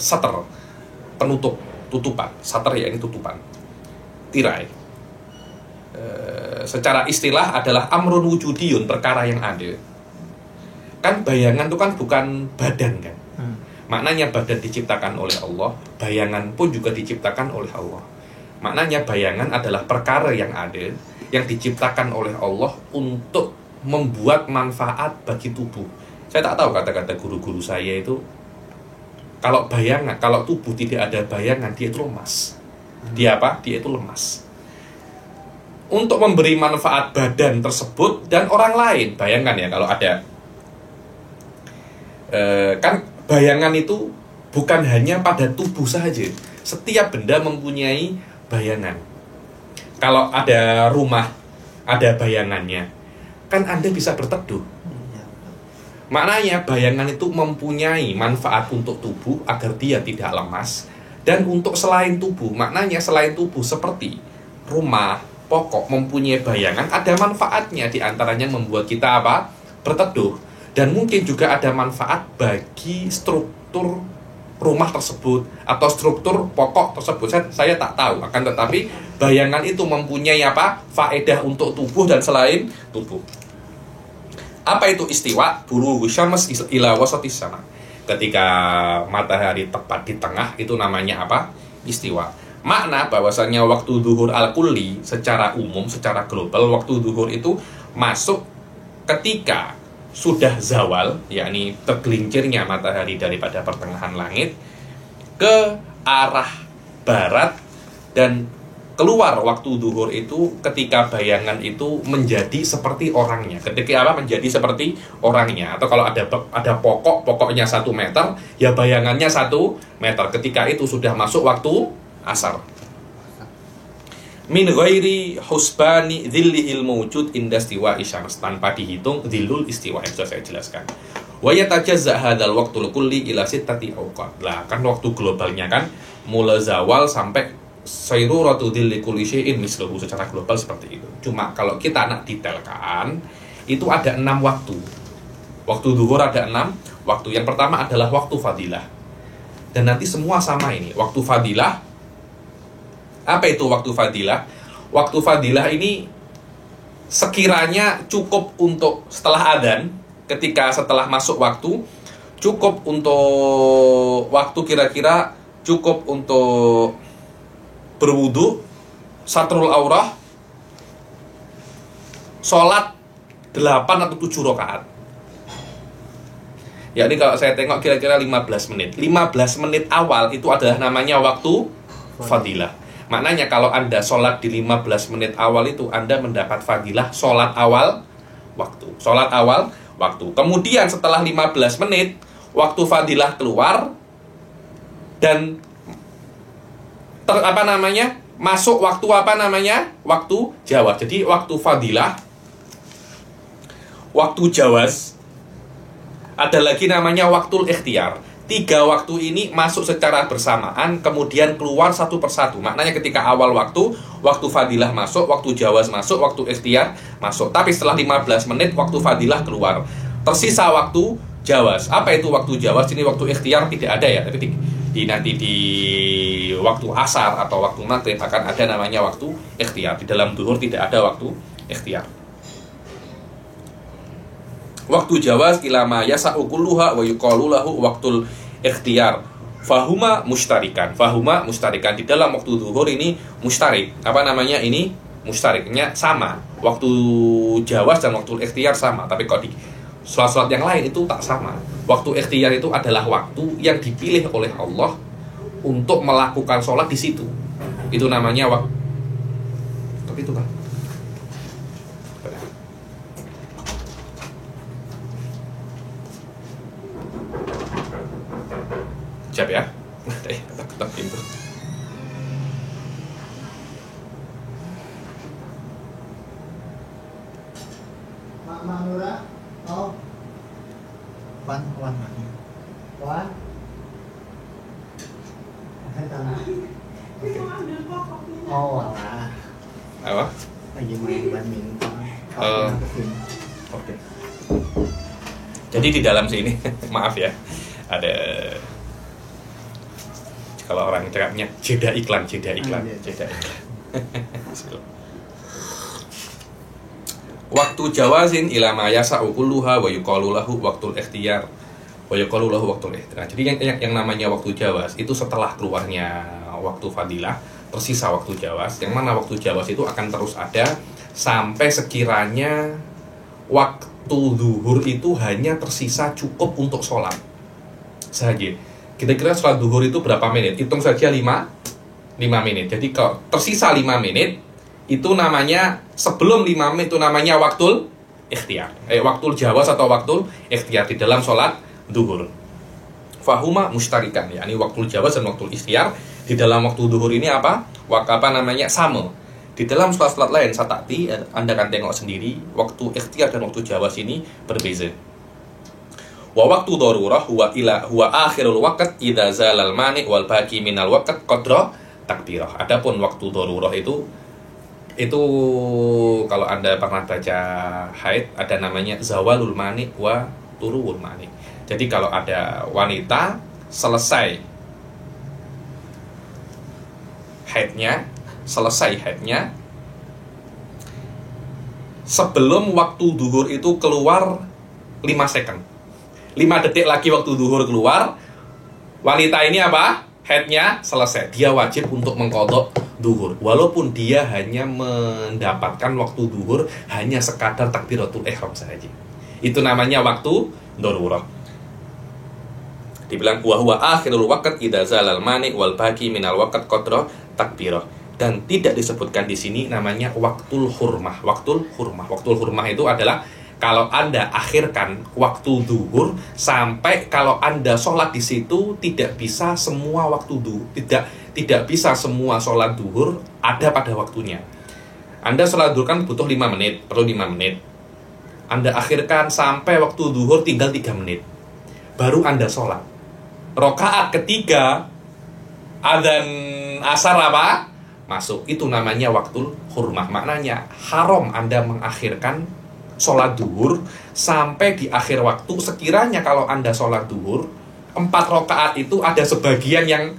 [SPEAKER 1] satr, tutupan. Satr ya ini tutupan, tirai. Secara istilah adalah amrun wujudiyun, perkara yang ada. Kan bayangan itu kan bukan badan kan. Maknanya badan diciptakan oleh Allah, bayangan pun juga diciptakan oleh Allah. Maknanya bayangan adalah perkara yang ada, yang diciptakan oleh Allah untuk membuat manfaat bagi tubuh. Saya tak tahu kata-kata guru-guru saya itu, kalau tubuh tidak ada bayangan, dia itu lemas. Dia apa? Dia itu lemas. Untuk memberi manfaat badan tersebut dan orang lain. Bayangkan ya kalau ada kan bayangan itu bukan hanya pada tubuh saja. Setiap benda mempunyai bayangan. Kalau ada rumah, ada bayangannya, kan Anda bisa berteduh. Maknanya bayangan itu mempunyai manfaat untuk tubuh agar dia tidak lemas. Dan untuk selain tubuh, maknanya selain tubuh seperti rumah, pokok mempunyai bayangan, ada manfaatnya. Di antaranya membuat kita apa? Berteduh. Dan mungkin juga ada manfaat bagi struktur rumah tersebut atau struktur pokok tersebut. Saya tak tahu, akan tetapi bayangan itu mempunyai apa? Faedah untuk tubuh dan selain tubuh. Apa itu istiwa? Bulughu syams ila wasatis sama. Ketika matahari tepat di tengah, itu namanya apa? Istiwa. Makna bahwasanya waktu zuhur al-kulli secara umum, secara global, waktu zuhur itu masuk ketika sudah zawal, yakni tergelincirnya matahari daripada pertengahan langit ke arah barat, dan keluar waktu zuhur itu ketika bayangan itu menjadi seperti orangnya. Ketika apa? Menjadi seperti orangnya. Atau kalau ada pokoknya 1 meter, ya bayangannya 1 meter. Ketika itu sudah masuk waktu asar. Min ghairi husbani dhillihil mawjud inda istiwa'i syams, tanpa dihitung dhillul istiwa yang sudah saya jelaskan. Wa yatajazza hadzal waqtul kulli ila sittati awqat. Lah kan waktu globalnya kan mulai zawal sampai sayruratu dhilli kulli syai'in misluhu, secara global seperti itu. Cuma kalau kita nak detailkan, itu ada 6 waktu. Waktu zuhur ada 6 waktu. Yang pertama adalah waktu fadilah. Dan nanti semua sama ini. Waktu fadilah. Apa itu waktu fadilah? Waktu fadilah ini sekiranya cukup untuk setelah adzan, ketika setelah masuk waktu, cukup untuk waktu kira-kira cukup untuk berwudu, satrul aurah, sholat 8 atau 7 rakaat. Ya ini kalau saya tengok kira-kira 15 menit. 15 menit awal itu adalah namanya waktu fadilah. Maknanya kalau Anda sholat di 15 menit awal itu, Anda mendapat fadilah sholat awal waktu. Sholat awal waktu. Kemudian setelah 15 menit, waktu fadilah keluar, dan masuk waktu waktu jawaz. Jadi waktu fadilah, waktu jawaz, ada lagi namanya waktul ikhtiyar. 3 waktu ini masuk secara bersamaan, kemudian keluar satu persatu. Maknanya ketika awal waktu fadilah masuk, waktu jawaz masuk, waktu ikhtiyar masuk. Tapi setelah 15 menit, waktu fadilah keluar. Tersisa waktu jawaz. Apa itu waktu jawaz? Ini waktu ikhtiyar tidak ada ya, tapi nanti di waktu asar atau waktu maghrib akan ada namanya waktu ikhtiyar. Di dalam zuhur tidak ada waktu ikhtiyar. Waktu jawaz ilama yasa'u kulluha wa yuqalu lahu waktul ikhtiyar. Fahuma mustarikan. Di dalam waktu zuhur ini mustarik. Apa namanya ini? Mustariknya sama. Waktu jawaz dan waktu ikhtiyar sama. Tapi kalau di Sholat-sholat yang lain itu tak sama. Waktu ikhtiar itu adalah waktu yang dipilih oleh Allah untuk melakukan sholat di situ. Itu namanya waktu. Tapi itu kan. Siap ya. Ketok pintu.
[SPEAKER 2] Mak Nura, oh, Wan. Oke. Oh, alah.
[SPEAKER 1] Apa?
[SPEAKER 2] Lagi main badminton.
[SPEAKER 1] Oke. Jadi di dalam sini, maaf ya, ada kalau orang cakapnya jeda iklan. Waktu jawazin ila ma yasa'u kulluha wa yuqalu lahu waqtul ikhtiyar wa yuqalu lahu waqtul ikhtiyar. Jadi yang namanya waktu jawaz itu setelah keluarnya waktu fadilah, tersisa waktu jawaz. Yang mana waktu jawaz itu akan terus ada sampai sekiranya waktu zuhur itu hanya tersisa cukup untuk sholat saja. Kira-kira sholat zuhur itu berapa menit? Hitung saja 5 menit. Jadi kalau tersisa 5 menit itu namanya, sebelum 5 menit itu namanya waktul ikhtiar. Waktul jawaz atau waktul ikhtiar di dalam sholat zuhur. Fahuma mustarikan, yakni waktul jawaz dan waktul ikhtiar di dalam waktu zuhur ini apa namanya sama. Di dalam sholat-sholat lain satati, Anda akan tengok sendiri, waktu ikhtiar dan waktu jawaz ini berbeza. Wa waktu darurah huwa akhirul waqt idza zalal mani wal baqi minal waqt qadra takbirah. Adapun waktu darurah itu kalau Anda pernah baca haid, ada namanya zawalul mani wa turuwul mani. Jadi kalau ada wanita selesai haidnya sebelum waktu duhur itu keluar 5 second, 5 detik lagi waktu duhur keluar, wanita ini apa? Haidnya selesai. Dia wajib untuk mengqadha duhur, walaupun dia hanya mendapatkan waktu duhur hanya sekadar takbiratul ihram saja. Itu namanya waktu darurah. Dibilang wa huwa akhirul waqt idza zalal mani wal baqi minal waqt qadra takbirah. Dan tidak disebutkan di sini namanya waktul hurmah. Waktul hurmah itu adalah kalau Anda akhirkan waktu duhur sampai kalau Anda sholat di situ tidak bisa semua waktu duhur, tidak bisa semua sholat duhur ada pada waktunya. Anda sholat duhur kan butuh 5 menit, perlu 5 menit. Anda akhirkan sampai waktu duhur tinggal 3 menit. Baru Anda sholat. Rakaat ketiga adzan asar apa? Masuk. Itu namanya waktul hurmah. Maknanya haram Anda mengakhirkan sholat duhur sampai di akhir waktu. Sekiranya kalau Anda sholat duhur 4 rakaat itu ada sebagian yang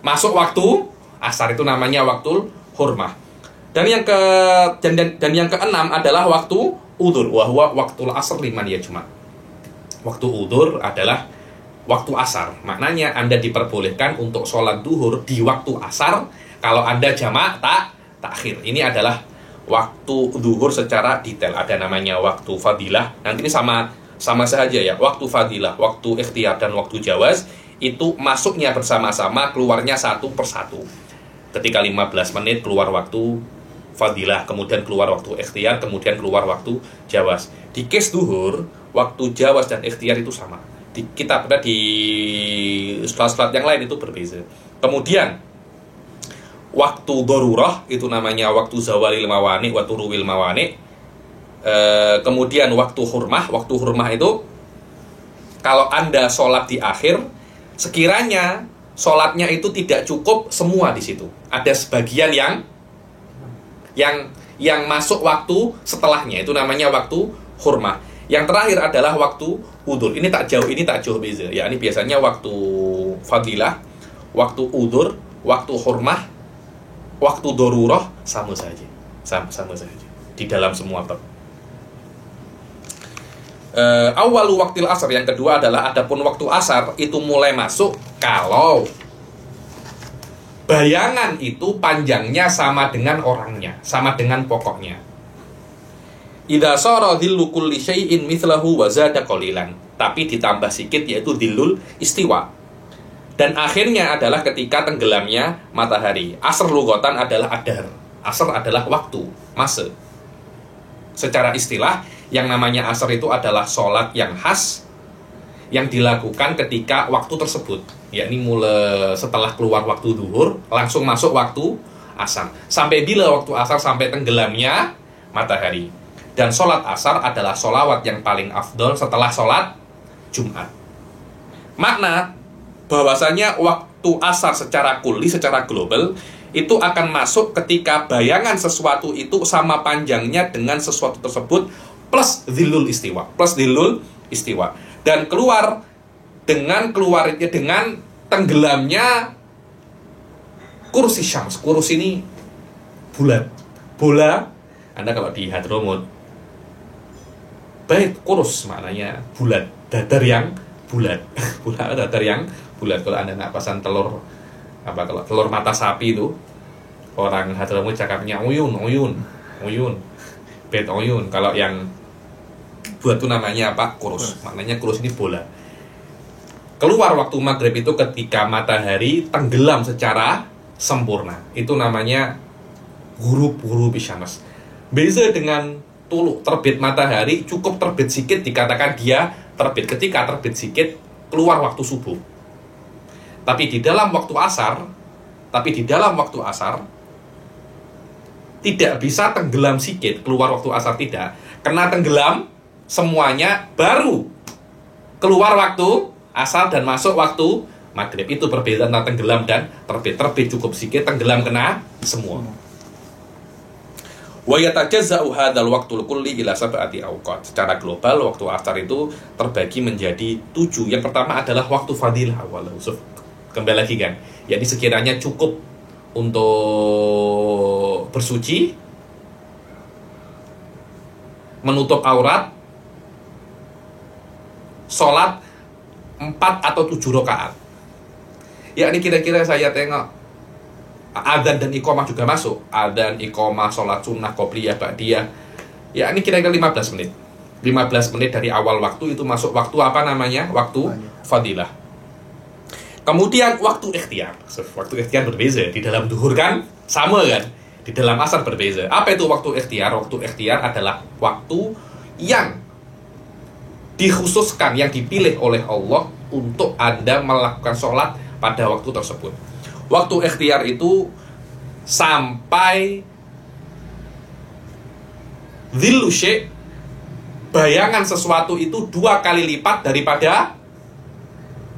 [SPEAKER 1] masuk waktu asar, itu namanya waktul hurmah. Dan yang keenam adalah waktu udzur, wa huwa waktul asr liman yajma. Waktu udzur adalah waktu asar. Maknanya Anda diperbolehkan untuk sholat duhur di waktu asar kalau Anda jamak takhir. Ini adalah waktu zuhur secara detail. Ada namanya waktu fadilah. Nanti ini sama saja ya. Waktu fadilah, waktu ikhtiar dan waktu jawaz itu masuknya bersama-sama, keluarnya satu persatu. Ketika 15 menit keluar waktu fadilah, kemudian keluar waktu ikhtiar, kemudian keluar waktu jawaz. Di case zuhur, waktu jawaz dan ikhtiar itu sama. Di sholat-sholat yang lain itu berbeza. Kemudian waktu darurah itu namanya waktu zawalil mawani wa turuwil mawani. Kemudian waktu hurmah itu kalau Anda sholat di akhir, sekiranya sholatnya itu tidak cukup semua di situ, ada sebagian yang masuk waktu setelahnya, itu namanya waktu hurmah. Yang terakhir adalah waktu udzur. Ini tak jauh beza. Ya, ini biasanya waktu fadilah, waktu udzur, waktu hurmah, waktu darurah sama saja di dalam semua bab. Awalu waktil asar, yang kedua adalah adapun waktu asar itu mulai masuk kalau bayangan itu panjangnya sama dengan orangnya, sama dengan pokoknya. Idza sara dhillu kulli syai'in mithlahu wa zada qalilan. Tapi ditambah sedikit yaitu dhillul istiwa. Dan akhirnya adalah ketika tenggelamnya matahari. Asr lugatan adalah adhar. Asr adalah waktu, masa. Secara istilah, yang namanya asr itu adalah sholat yang khas yang dilakukan ketika waktu tersebut, yakni mulai setelah keluar waktu zuhur langsung masuk waktu asar. Sampai bila waktu asar? Sampai tenggelamnya matahari. Dan sholat asar adalah sholawat yang paling afdol setelah sholat Jumat. Makna bahwasanya waktu asar secara kulli, secara global itu akan masuk ketika bayangan sesuatu itu sama panjangnya dengan sesuatu tersebut plus dhillul istiwa, dan keluar dengan tenggelamnya kursi syams. Kursi ini bulat, bola. Anda kalau di Hadramut, bait kurus maknanya bulat, dadar yang bulat. Dadar yang bulat. Kalau Anda nak pesan telur, kalau telur mata sapi itu, orang Hadramut cakapnya uyun. Bait uyun. Kalau yang buat itu namanya apa? Kurus. Maknanya kurus ini bola. Keluar waktu maghrib itu ketika matahari tenggelam secara sempurna. Itu namanya ghurub syams. Beza dengan tulu, terbit matahari, cukup terbit sedikit dikatakan dia terbit. Ketika terbit sedikit keluar waktu subuh. Tapi di dalam waktu asar tidak bisa tenggelam sedikit, keluar waktu asar tidak. Kena tenggelam semuanya baru keluar waktu asar dan masuk waktu maghrib. Itu perbedaan antara tenggelam dan terbit. Terbit cukup sedikit, tenggelam kena semua. Wa yatajazza'u hadzal waqtul kulli ila sab'ati awqat. Secara global waktu asar itu terbagi menjadi 7. Yang pertama adalah waktu fadilah awal. Kembali lagi kan, jadi sekiranya cukup untuk bersuci, menutup aurat, sholat 4 atau 7 rakaat. Ya ini kira-kira saya tengok adzan dan iqamah juga masuk. Adzan, iqamah, sholat sunnah, qobliyah, ba'diyah. Ya ini kira-kira 15 menit. 15 menit dari awal waktu itu masuk waktu apa namanya? Waktu fadilah. Kemudian waktu ikhtiar. Waktu ikhtiar berbeza. Di dalam duhur kan sama kan? Di dalam asar berbeza. Apa itu waktu ikhtiar? Waktu ikhtiar adalah waktu yang dikhususkan, yang dipilih oleh Allah untuk Anda melakukan sholat pada waktu tersebut. Waktu ikhtiar itu sampai dhillu syai', bayangan sesuatu itu 2 kali lipat daripada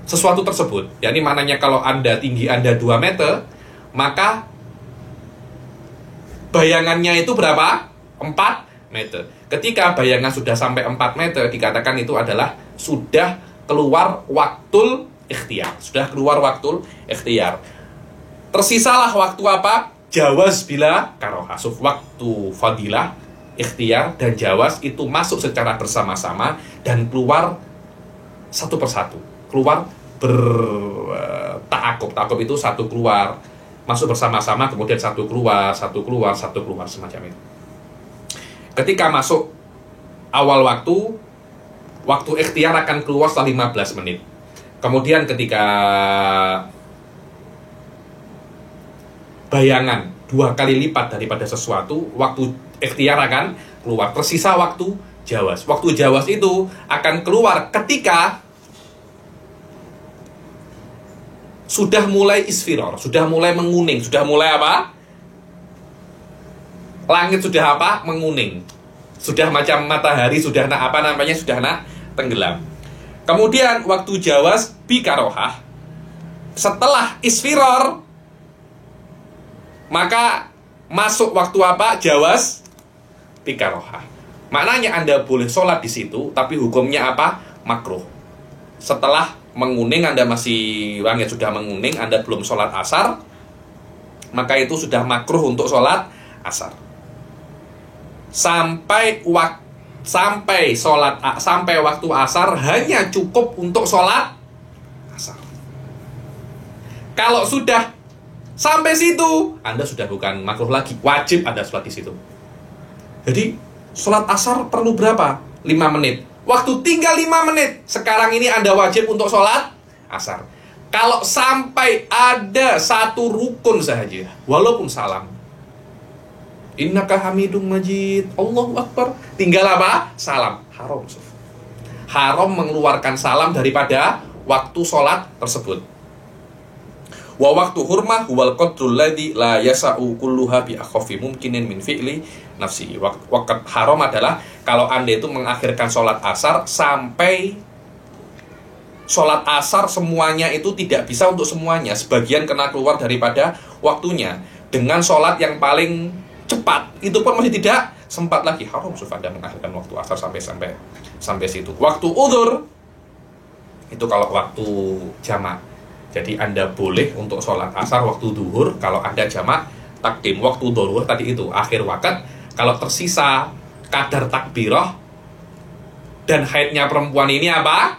[SPEAKER 1] sesuatu tersebut. Yani maknanya kalau Anda tinggi Anda 2 meter, maka bayangannya itu berapa? 4 meter. Ketika bayangan sudah sampai 4 meter, dikatakan itu adalah sudah keluar waktul ikhtiar. Sudah keluar waktul ikhtiar. Tersisalah waktu apa? Jawaz bila karoha. Waktu fadilah, ikhtiar, dan jawaz itu masuk secara bersama-sama dan keluar satu persatu. Keluar bertakub. Takub itu satu keluar, masuk bersama-sama, kemudian satu keluar, semacam itu. Ketika masuk awal waktu ikhtiar akan keluar setelah 15 menit. Kemudian ketika bayangan 2 kali lipat daripada sesuatu, waktu ikhtiar akan keluar. Tersisa waktu jawaz. Waktu jawaz itu akan keluar ketika sudah mulai isfiror, sudah mulai menguning, sudah mulai apa? Langit sudah apa? Menguning. Sudah macam matahari, sudah sudah tenggelam. Kemudian waktu jawaz bikarohah, setelah isfiror, maka masuk waktu apa? Jawaz bikarohah. Maknanya Anda boleh sholat di situ, tapi hukumnya apa? Makruh. Setelah menguning, Anda masih langit sudah menguning, Anda belum sholat asar, maka itu sudah makruh untuk sholat asar. Sampai waktu asar hanya cukup untuk sholat asar. Kalau sudah sampai situ, Anda sudah bukan makruh lagi, wajib Anda sholat di situ. Jadi sholat asar perlu berapa? 5 menit. Waktu tinggal 5 menit. Sekarang ini Anda wajib untuk sholat asar. Kalau sampai ada satu rukun saja, walaupun salam, innaka hamidum majid, Allahu akbar, tinggal apa? Salam. Haram. Haram mengeluarkan salam daripada waktu sholat tersebut. Wa waktu hurmah wal qadrul ladzi la yasa'u kulluha bi akhafi mumkinin min fi'li nafsi. Waktu haram adalah kalau Anda itu mengakhirkan sholat asar sampai sholat asar semuanya itu tidak bisa untuk semuanya, sebagian kena keluar daripada waktunya. Dengan sholat yang paling cepat itu pun masih tidak sempat lagi. Haram Anda mengakhirkan waktu asar sampai situ. Waktu udzur itu kalau waktu jamak. Jadi Anda boleh untuk sholat asar waktu duhur kalau Anda jamak takdim. Waktu duhur tadi itu akhir wakat. Kalau tersisa kadar takbirah dan haidnya perempuan ini apa?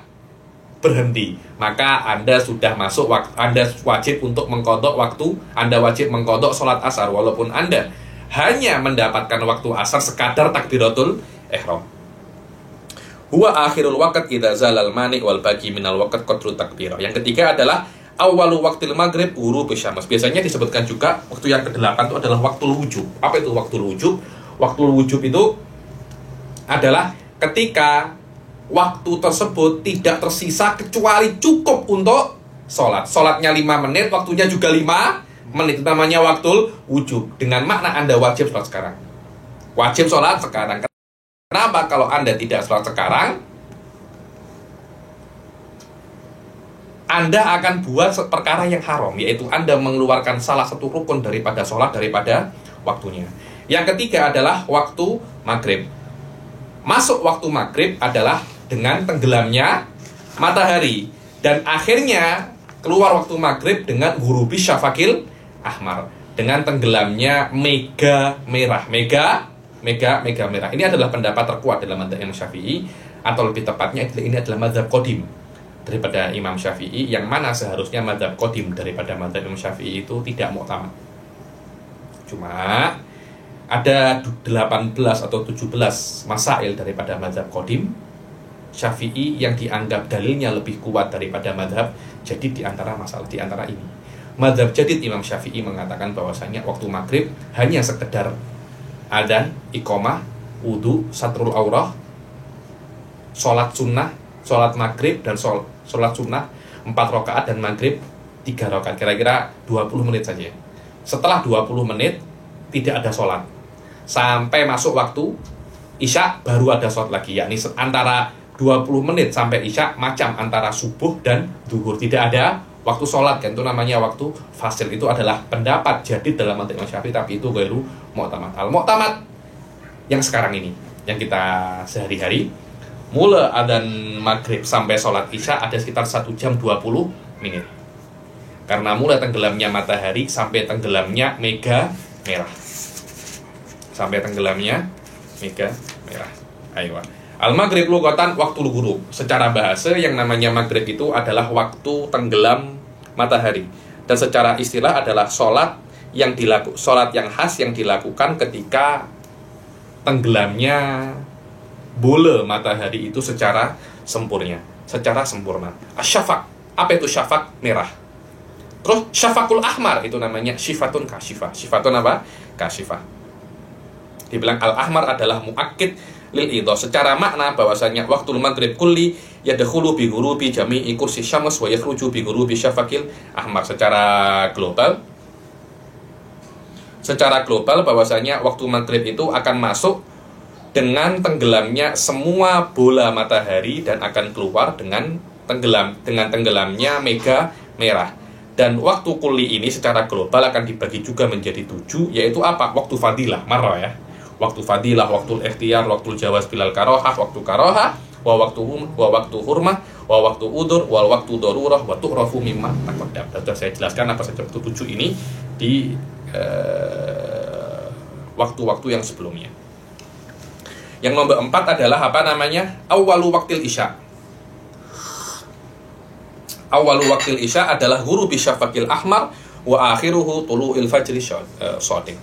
[SPEAKER 1] Berhenti. Maka Anda sudah masuk waktu, Anda wajib untuk mengqadha waktu, Anda wajib mengqadha sholat asar walaupun Anda hanya mendapatkan waktu asar sekadar takbiratul ihram. Huwa akhirul waqt idza zalal mani wal baqi minal waqt qadru takbirah. Yang ketiga adalah awalu waqtil maghrib ghurubi syams. Biasanya disebutkan juga waktu yang ke-8 itu adalah waktu wujub. Apa itu waktu wujub? Waktu wujub itu adalah ketika waktu tersebut tidak tersisa kecuali cukup untuk sholat. Sholatnya 5 menit, waktunya juga 5 menit. Itu namanya waktu wujub. Dengan makna Anda wajib sholat sekarang. Wajib sholat sekarang. Kenapa? Kalau Anda tidak sholat sekarang, Anda akan buat perkara yang haram, yaitu Anda mengeluarkan salah satu rukun daripada sholat, daripada waktunya. Yang ketiga adalah waktu maghrib. Masuk waktu maghrib adalah dengan tenggelamnya matahari. Dan akhirnya keluar waktu maghrib dengan ghurubi syafaqil ahmar, dengan tenggelamnya mega merah. Mega merah. Ini adalah pendapat terkuat dalam madzhab Imam Syafi'i, atau lebih tepatnya ini adalah madzhab qadim daripada Imam Syafi'i, yang mana seharusnya madzhab qadim daripada madzhab Imam Syafi'i itu tidak mu'tamad. Cuma ada 18 atau 17 masail daripada madzhab qadim Syafi'i yang dianggap dalilnya lebih kuat daripada madzhab jadid di antara masalah di antara ini. Madzhab jadid Imam Syafi'i mengatakan bahwasanya waktu maghrib hanya sekedar adzan, iqamah, wudu, satrul aurah, sholat sunnah, sholat maghrib dan sholat sunnah 4 rakaat dan maghrib 3 rakaat, kira-kira 20 menit saja. Setelah 20 menit tidak ada sholat sampai masuk waktu isya, baru ada sholat lagi, yakni antara 20 menit sampai isya macam antara subuh dan duhur, tidak ada waktu sholat, kan itu namanya waktu fasil. Itu adalah pendapat jadid dalam madzhab Imam Syafi'i, tapi itu ghairu mu'tamad. Al-mu'tamad yang sekarang ini, yang kita sehari-hari, mulai adzan maghrib sampai sholat isya ada sekitar 1 jam 20 menit. Karena mulai tenggelamnya matahari sampai tenggelamnya mega merah. Sampai tenggelamnya mega merah. Ayo. Al-maghrib lughatan waktu ghurub. Secara bahasa yang namanya maghrib itu adalah waktu tenggelam matahari. Dan secara istilah adalah sholat yang khas yang dilakukan ketika tenggelamnya bola matahari itu secara sempurna. Asyafaq. Apa itu syafaq? Merah. Terus syafaqul ahmar itu namanya syifatun kasyifah. Syifatun apa? Kasyifah. Dibilang al-ahmar adalah muakkid lil idhah, secara makna bahwasanya waktu maghrib kulli yadkhulu bi ghurubi jami'i kursi syams wa yakhruju bi ghurubi syafaqil ahmar. Secara global bahwasanya waktu maghrib itu akan masuk dengan tenggelamnya semua bola matahari dan akan keluar dengan tenggelamnya mega merah. Dan waktu kulli ini secara global akan dibagi juga menjadi 7, yaitu apa? Waktu fadilah, marah ya. Waktu fadilah, waktu ikhtiyar, waktu jawaz bilal karohah, waktu karohah, wa waktu hurmah, wa waktu udur, wal waktu darurah, wa tu'rafu mimma taqaddam. Sudah saya jelaskan apa saja waktu 7 ini di waktu-waktu yang sebelumnya. Yang nomor 4 adalah apa namanya? Awwalu waktil isya. Awwalu waktil isya adalah ghurubi syafaqil ahmar wa akhiruhu tulu'il fajri shadiq.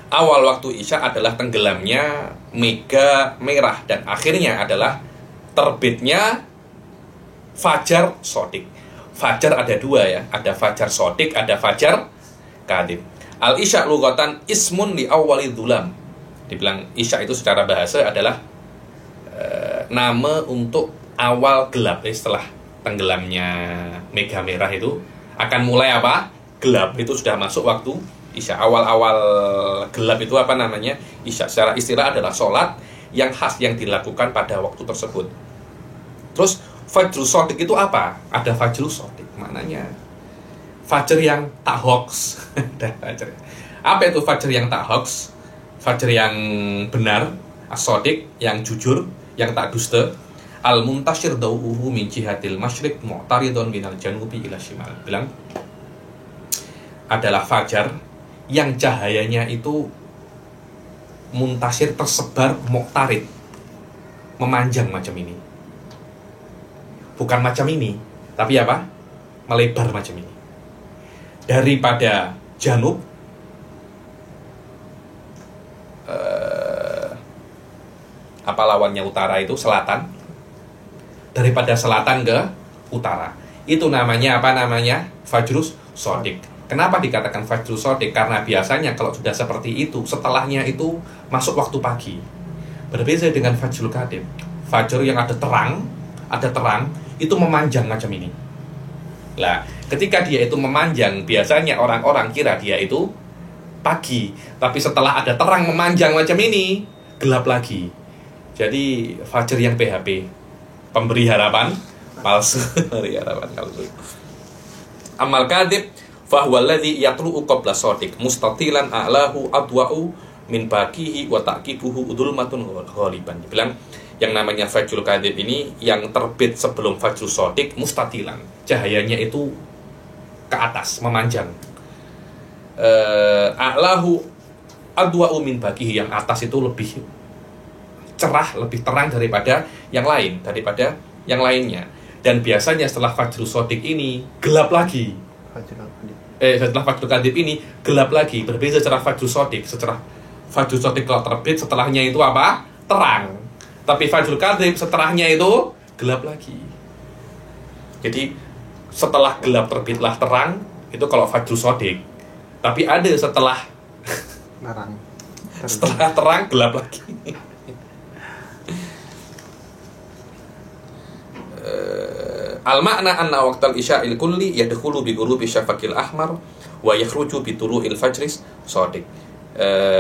[SPEAKER 1] Awal waktu isya adalah tenggelamnya mega merah dan akhirnya adalah terbitnya fajar sodik. Fajar ada dua ya, ada fajar sodik, ada fajar kadhib. Al isya lughatan ismun li awwali dhulam. Dibilang isya itu secara bahasa adalah nama untuk awal gelap. Setelah tenggelamnya mega merah itu akan mulai apa? Gelap. Itu sudah masuk waktu isya. Awal-awal gelap itu apa namanya? Isya. Secara istilah adalah sholat yang khas yang dilakukan pada waktu tersebut. Terus fajrul sodik itu apa? Ada fajrul sodik, maknanya fajar yang tak hoax. Apa itu fajar yang tak hoax? Fajar yang benar, as-sodik, yang jujur, yang tak dusta. Al-muntashir dawuhu min jihatil masyriq mu'taridun minal janubi ila shimal. Bilang adalah fajar yang cahayanya itu muntasir, tersebar, muqtarid, memanjang macam ini. Bukan macam ini, tapi apa? Melebar macam ini. Daripada janub, apa lawannya utara itu? Selatan. Daripada selatan ke utara. Itu namanya apa namanya? Fajrus sodik. Kenapa dikatakan fajrul sodik? Karena biasanya kalau sudah seperti itu, setelahnya itu masuk waktu pagi. Berbeda dengan fajrul kadhib. Fajr yang ada terang, itu memanjang macam ini. Lah, ketika dia itu memanjang, biasanya orang-orang kira dia itu pagi. Tapi setelah ada terang memanjang macam ini, gelap lagi. Jadi fajr yang PHP, pemberi harapan palsu. Pemberi harapan palsu. Amal kadhib fahuwa alladhi yatlu'u qabla sodik mustatilan a'lahu adwa'u min baqihi wa ta'qibuhu udulmatun ghaliban. Dibilang yang namanya fajrul kadhib ini yang terbit sebelum fajrul sodik mustatilan, cahayanya itu ke atas, memanjang. A'lahu adwa'u min baqihi, yang atas itu lebih cerah, lebih terang daripada yang lain, daripada yang lainnya. Dan biasanya setelah fajrul sodik ini gelap lagi. Setelah fajrul kadhib ini gelap lagi. Berbeda setelah fajrul sodik. Setelah fajrul sodik kalau terbit, setelahnya itu apa? Terang. Tapi fajrul kadhib setelahnya itu gelap lagi. Jadi setelah gelap terbitlah terang, itu kalau fajrul sodik. Tapi ada setelah
[SPEAKER 2] terang.
[SPEAKER 1] Setelah terang gelap lagi. Al-makna anna waqtal isya'il kulli yadkhulu bi ghurubi syafaqil ahmar wa yakhruju bi tulu'il fajris shadiq.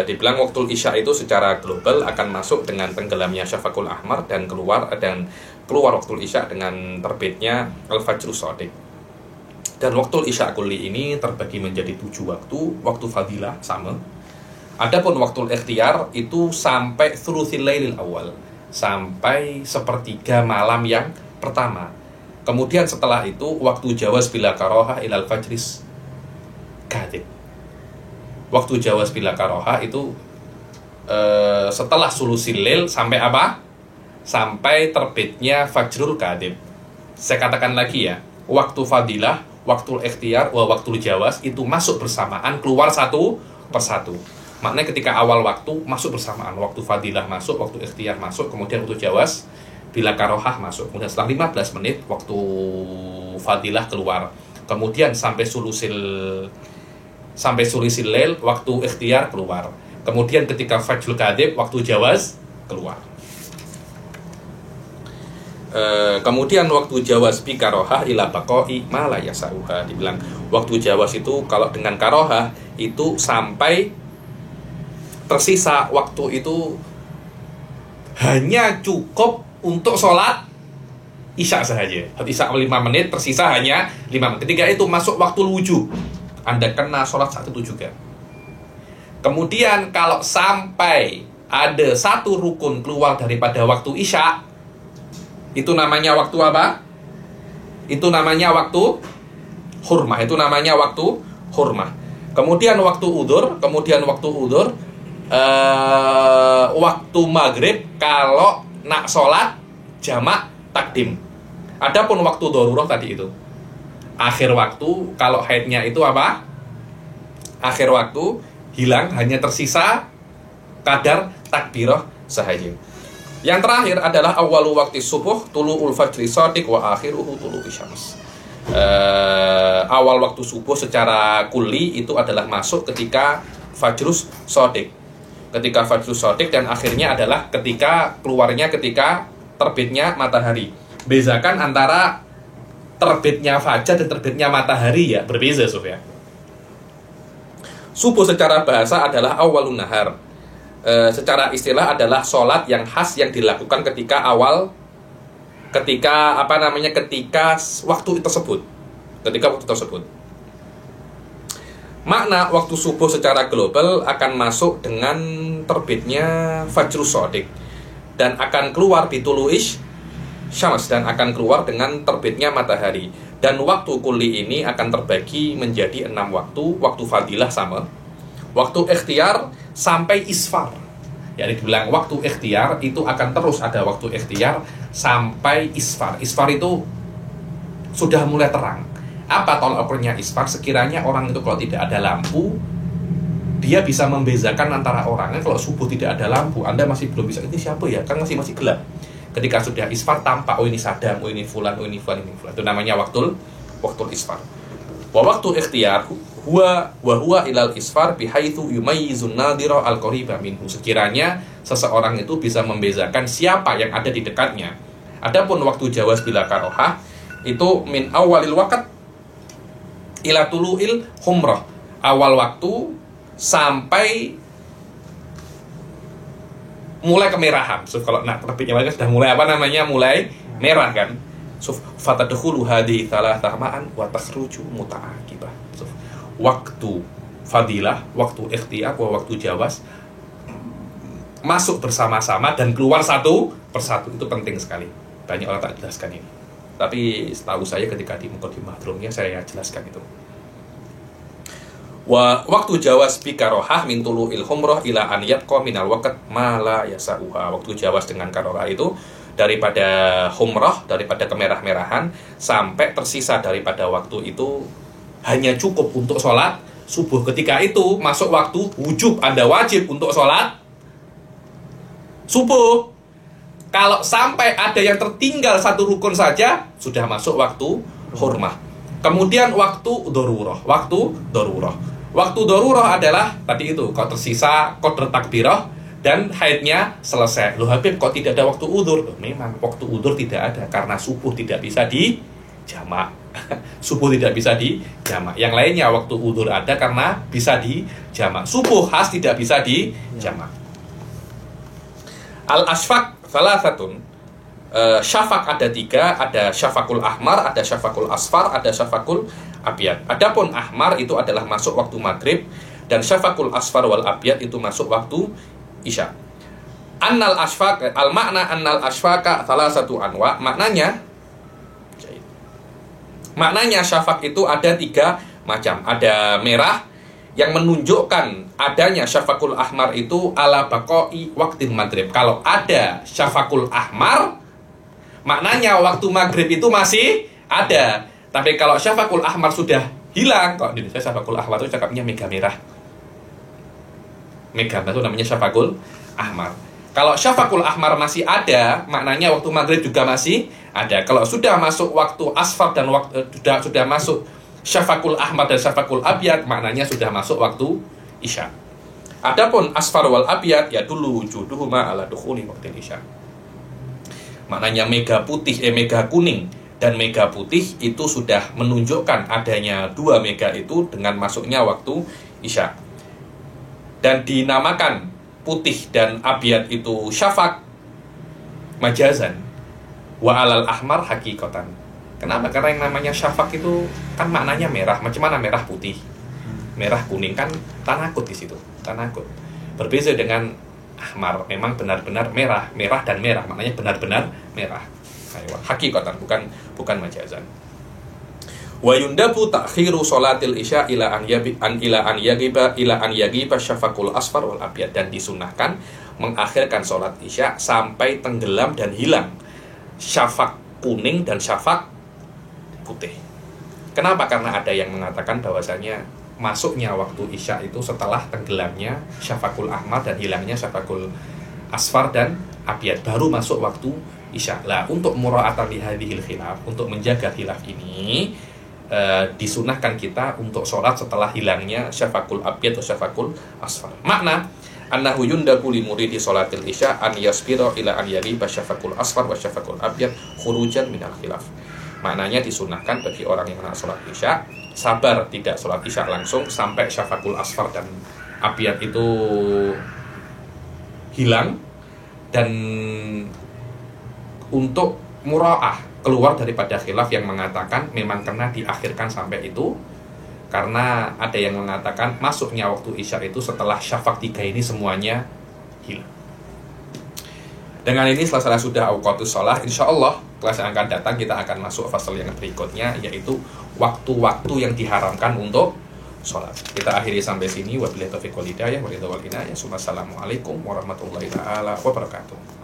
[SPEAKER 1] Dibilang waktu isya itu secara global akan masuk dengan tenggelamnya syafaqul ahmar dan keluar waktu isya dengan terbitnya al-fajrus shadiq. Dan waktu isya kulli ini terbagi menjadi 7 waktu fadilah sama. Adapun waktu ikhtiyar itu sampai thulutsil lailil awal, sampai sepertiga malam yang pertama. Kemudian setelah itu waktu jawaz bila karoha ilal fajris kadhib. Waktu jawaz bila karoha itu setelah sulusil lail sampai apa? Sampai terbitnya fajrul kadhib. Saya katakan lagi ya, waktu fadilah, waktu ikhtiyar, waktu jawaz itu masuk bersamaan, keluar satu persatu. Maknanya ketika awal waktu masuk bersamaan, waktu fadilah masuk, waktu ikhtiyar masuk, kemudian waktu jawaz bila karohah masuk. Kemudian setelah 15 menit waktu fadilah keluar. Kemudian sampai sulusil lail waktu ikhtiyar keluar. Kemudian ketika fajrul kadhib waktu jawaz keluar. Kemudian waktu jawaz bi karohah ila baqai ma la yasauha. Dibilang waktu jawaz itu kalau dengan karohah itu sampai tersisa waktu itu hanya cukup untuk sholat isya saja. Isya 5 menit, tersisa hanya 5 menit. Ketika itu masuk waktu wujud, Anda kena sholat saat itu juga. Kemudian kalau sampai ada satu rukun keluar daripada waktu isya, itu namanya waktu apa? Itu namanya waktu hurmah. Itu namanya waktu hurmah. Kemudian waktu udzur, waktu maghrib kalau nak sholat jamak takdim. Adapun waktu darurat tadi itu akhir waktu, kalau haidnya itu apa? Akhir waktu hilang, hanya tersisa kadar takbirah sahaja. Yang terakhir adalah awalu waktu subuh tulu'ul fajri shadiq wa akhiruhu tulu'u syams. Awal waktu subuh secara kulli itu adalah masuk ketika fajrus shadiq. Ketika fajrus shadiq, dan akhirnya adalah ketika keluarnya ketika terbitnya matahari. Bezakan antara terbitnya fajar dan terbitnya matahari ya, berbeza Sof ya. Subuh secara bahasa adalah awalun nahar. Secara istilah adalah sholat yang khas yang dilakukan ketika waktu tersebut. Makna waktu subuh secara global akan masuk dengan terbitnya fajrus shadiq dan akan keluar bitulu'ish syams, dan akan keluar dengan terbitnya matahari. Dan waktu kulli ini akan terbagi menjadi 6 waktu. Waktu fadilah sama, waktu ikhtiar sampai isfar. Jadi dibilang waktu ikhtiar itu akan terus ada waktu ikhtiar sampai isfar. Isfar itu sudah mulai terang. Apa tolak ukurnya isfar? Sekiranya orang itu kalau tidak ada lampu, dia bisa membezakan antara orangnya. Kalau subuh tidak ada lampu, Anda masih belum bisa, ini siapa ya? Kan masih gelap. Ketika sudah isfar tampak, oh ini Sadam, oh ini fulan, oh ini fulan, ini fulan. Itu namanya waktu isfar. Wa waktu ikhtiar huwa ilal isfar bihaitsu yumayyizun nadira al-qariba minhu. Sekiranya seseorang itu bisa membezakan siapa yang ada di dekatnya. Adapun waktu jawaz bila karohah itu min awalil waqt ila tulu'il humrah. Awal waktu sampai mulai kemerahan. So, kalau terbitnya sudah mulai mulai merah kan. So, fatadkhulu hadhihi thalathah ma'an wa takhruju muta'aqibah. So, waktu fadilah, waktu ikhtiar, waktu jawaz masuk bersama-sama dan keluar satu persatu. Itu penting sekali. Banyak orang tak jelaskan ini. Tapi setahu saya ketika di muqaddimah drum-nya saya jelaskan itu. Waktu jawaz bi karohah min tulu'il humrah ila an yabqa minal waqt ma la yasauha. Waktu jawaz dengan karohah itu daripada humrah, daripada kemerah-merahan sampai tersisa daripada waktu itu hanya cukup untuk sholat subuh. Ketika itu masuk waktu wujub, Anda wajib untuk sholat subuh. Kalau sampai ada yang tertinggal satu rukun saja, sudah masuk waktu hurmah. Kemudian waktu darurah. Waktu darurah adalah tadi itu, kalau tersisa qadar takbirah dan haidnya selesai. Loh Habib, kok tidak ada waktu udzur? Memang waktu udzur tidak ada karena subuh tidak bisa dijamak. Subuh tidak bisa dijamak. Yang lainnya waktu udzur ada karena bisa dijamak. Subuh khas tidak bisa dijamak. Al-asfaq salasatun. Syafaq ada 3, ada syafaqul ahmar, ada syafaqul asfar, ada syafaqul abyad. Adapun ahmar itu adalah masuk waktu maghrib, dan syafaqul asfar wal abyad itu masuk waktu isya. Annal asfaq, al makna annal asfaqa salasatu anwa. Maknanya syafaq itu ada 3 macam. Ada merah yang menunjukkan adanya syafaqul ahmar itu ala baqai waqtil maghrib. Kalau ada syafaqul ahmar, maknanya waktu maghrib itu masih ada. Tapi kalau syafaqul ahmar sudah hilang, kalau di Indonesia syafaqul ahmar itu cakapnya mega merah. Mega itu namanya syafaqul ahmar. Kalau syafaqul ahmar masih ada, maknanya waktu maghrib juga masih ada. Kalau sudah masuk waktu asfar dan sudah masuk syafaqul ahmar dan syafaqul abyad, maknanya sudah masuk waktu isya. Adapun asfar wal abyad ya dulu wujuduhuma ala dukhuli waqtil isya. Maknanya mega putih, mega kuning dan mega putih itu sudah menunjukkan adanya 2 mega itu dengan masuknya waktu isya. Dan dinamakan putih dan abyad itu syafaq majazan wa alal ahmar hakikatan. Kenapa? Karena yang namanya syafaq itu kan maknanya merah. Macam mana merah putih? Merah kuning kan tanakut di situ. Tanakut. Berbeda dengan ahmar, memang benar-benar merah, merah dan merah, maknanya benar-benar merah. Hakikatan, bukan majazan. Wa yundabu ta'khiru sholatil isya ila an yagiba syafaqul asfar wal abyad, dan disunahkan mengakhirkan sholat isya sampai tenggelam dan hilang syafaq kuning dan syafaq putih. Kenapa? Karena ada yang mengatakan bahwasanya masuknya waktu isya itu setelah tenggelamnya syafaqul ahmar dan hilangnya syafaqul asfar dan abyad, baru masuk waktu isya. Lah untuk mura'atan li hadhil khilaf, untuk menjaga khilaf ini disunahkan kita untuk sholat setelah hilangnya syafaqul abyad atau syafaqul asfar. Makna annahu yundabu li muridi sholatil isya an yasbira ila an yariba syafaqul asfar wa syafaqul abyad khurujan minal khilaf. Maknanya disunahkan bagi orang yang mengenal sholat isya sabar tidak sholat isya langsung sampai syafaqul asfar dan abyad itu hilang, dan untuk mura'ah keluar daripada khilaf yang mengatakan memang kena diakhirkan sampai itu, karena ada yang mengatakan masuknya waktu isya itu setelah syafaq 3 ini semuanya hilang. Dengan ini selesai sudah awqatus shalah. Insyaallah kelas yang akan datang kita akan masuk fasal yang berikutnya, yaitu waktu-waktu yang diharamkan untuk sholat. Kita akhiri sampai sini. Wabillahi taufiq wal hidayah. Wassalamualaikum warahmatullahi wabarakatuh.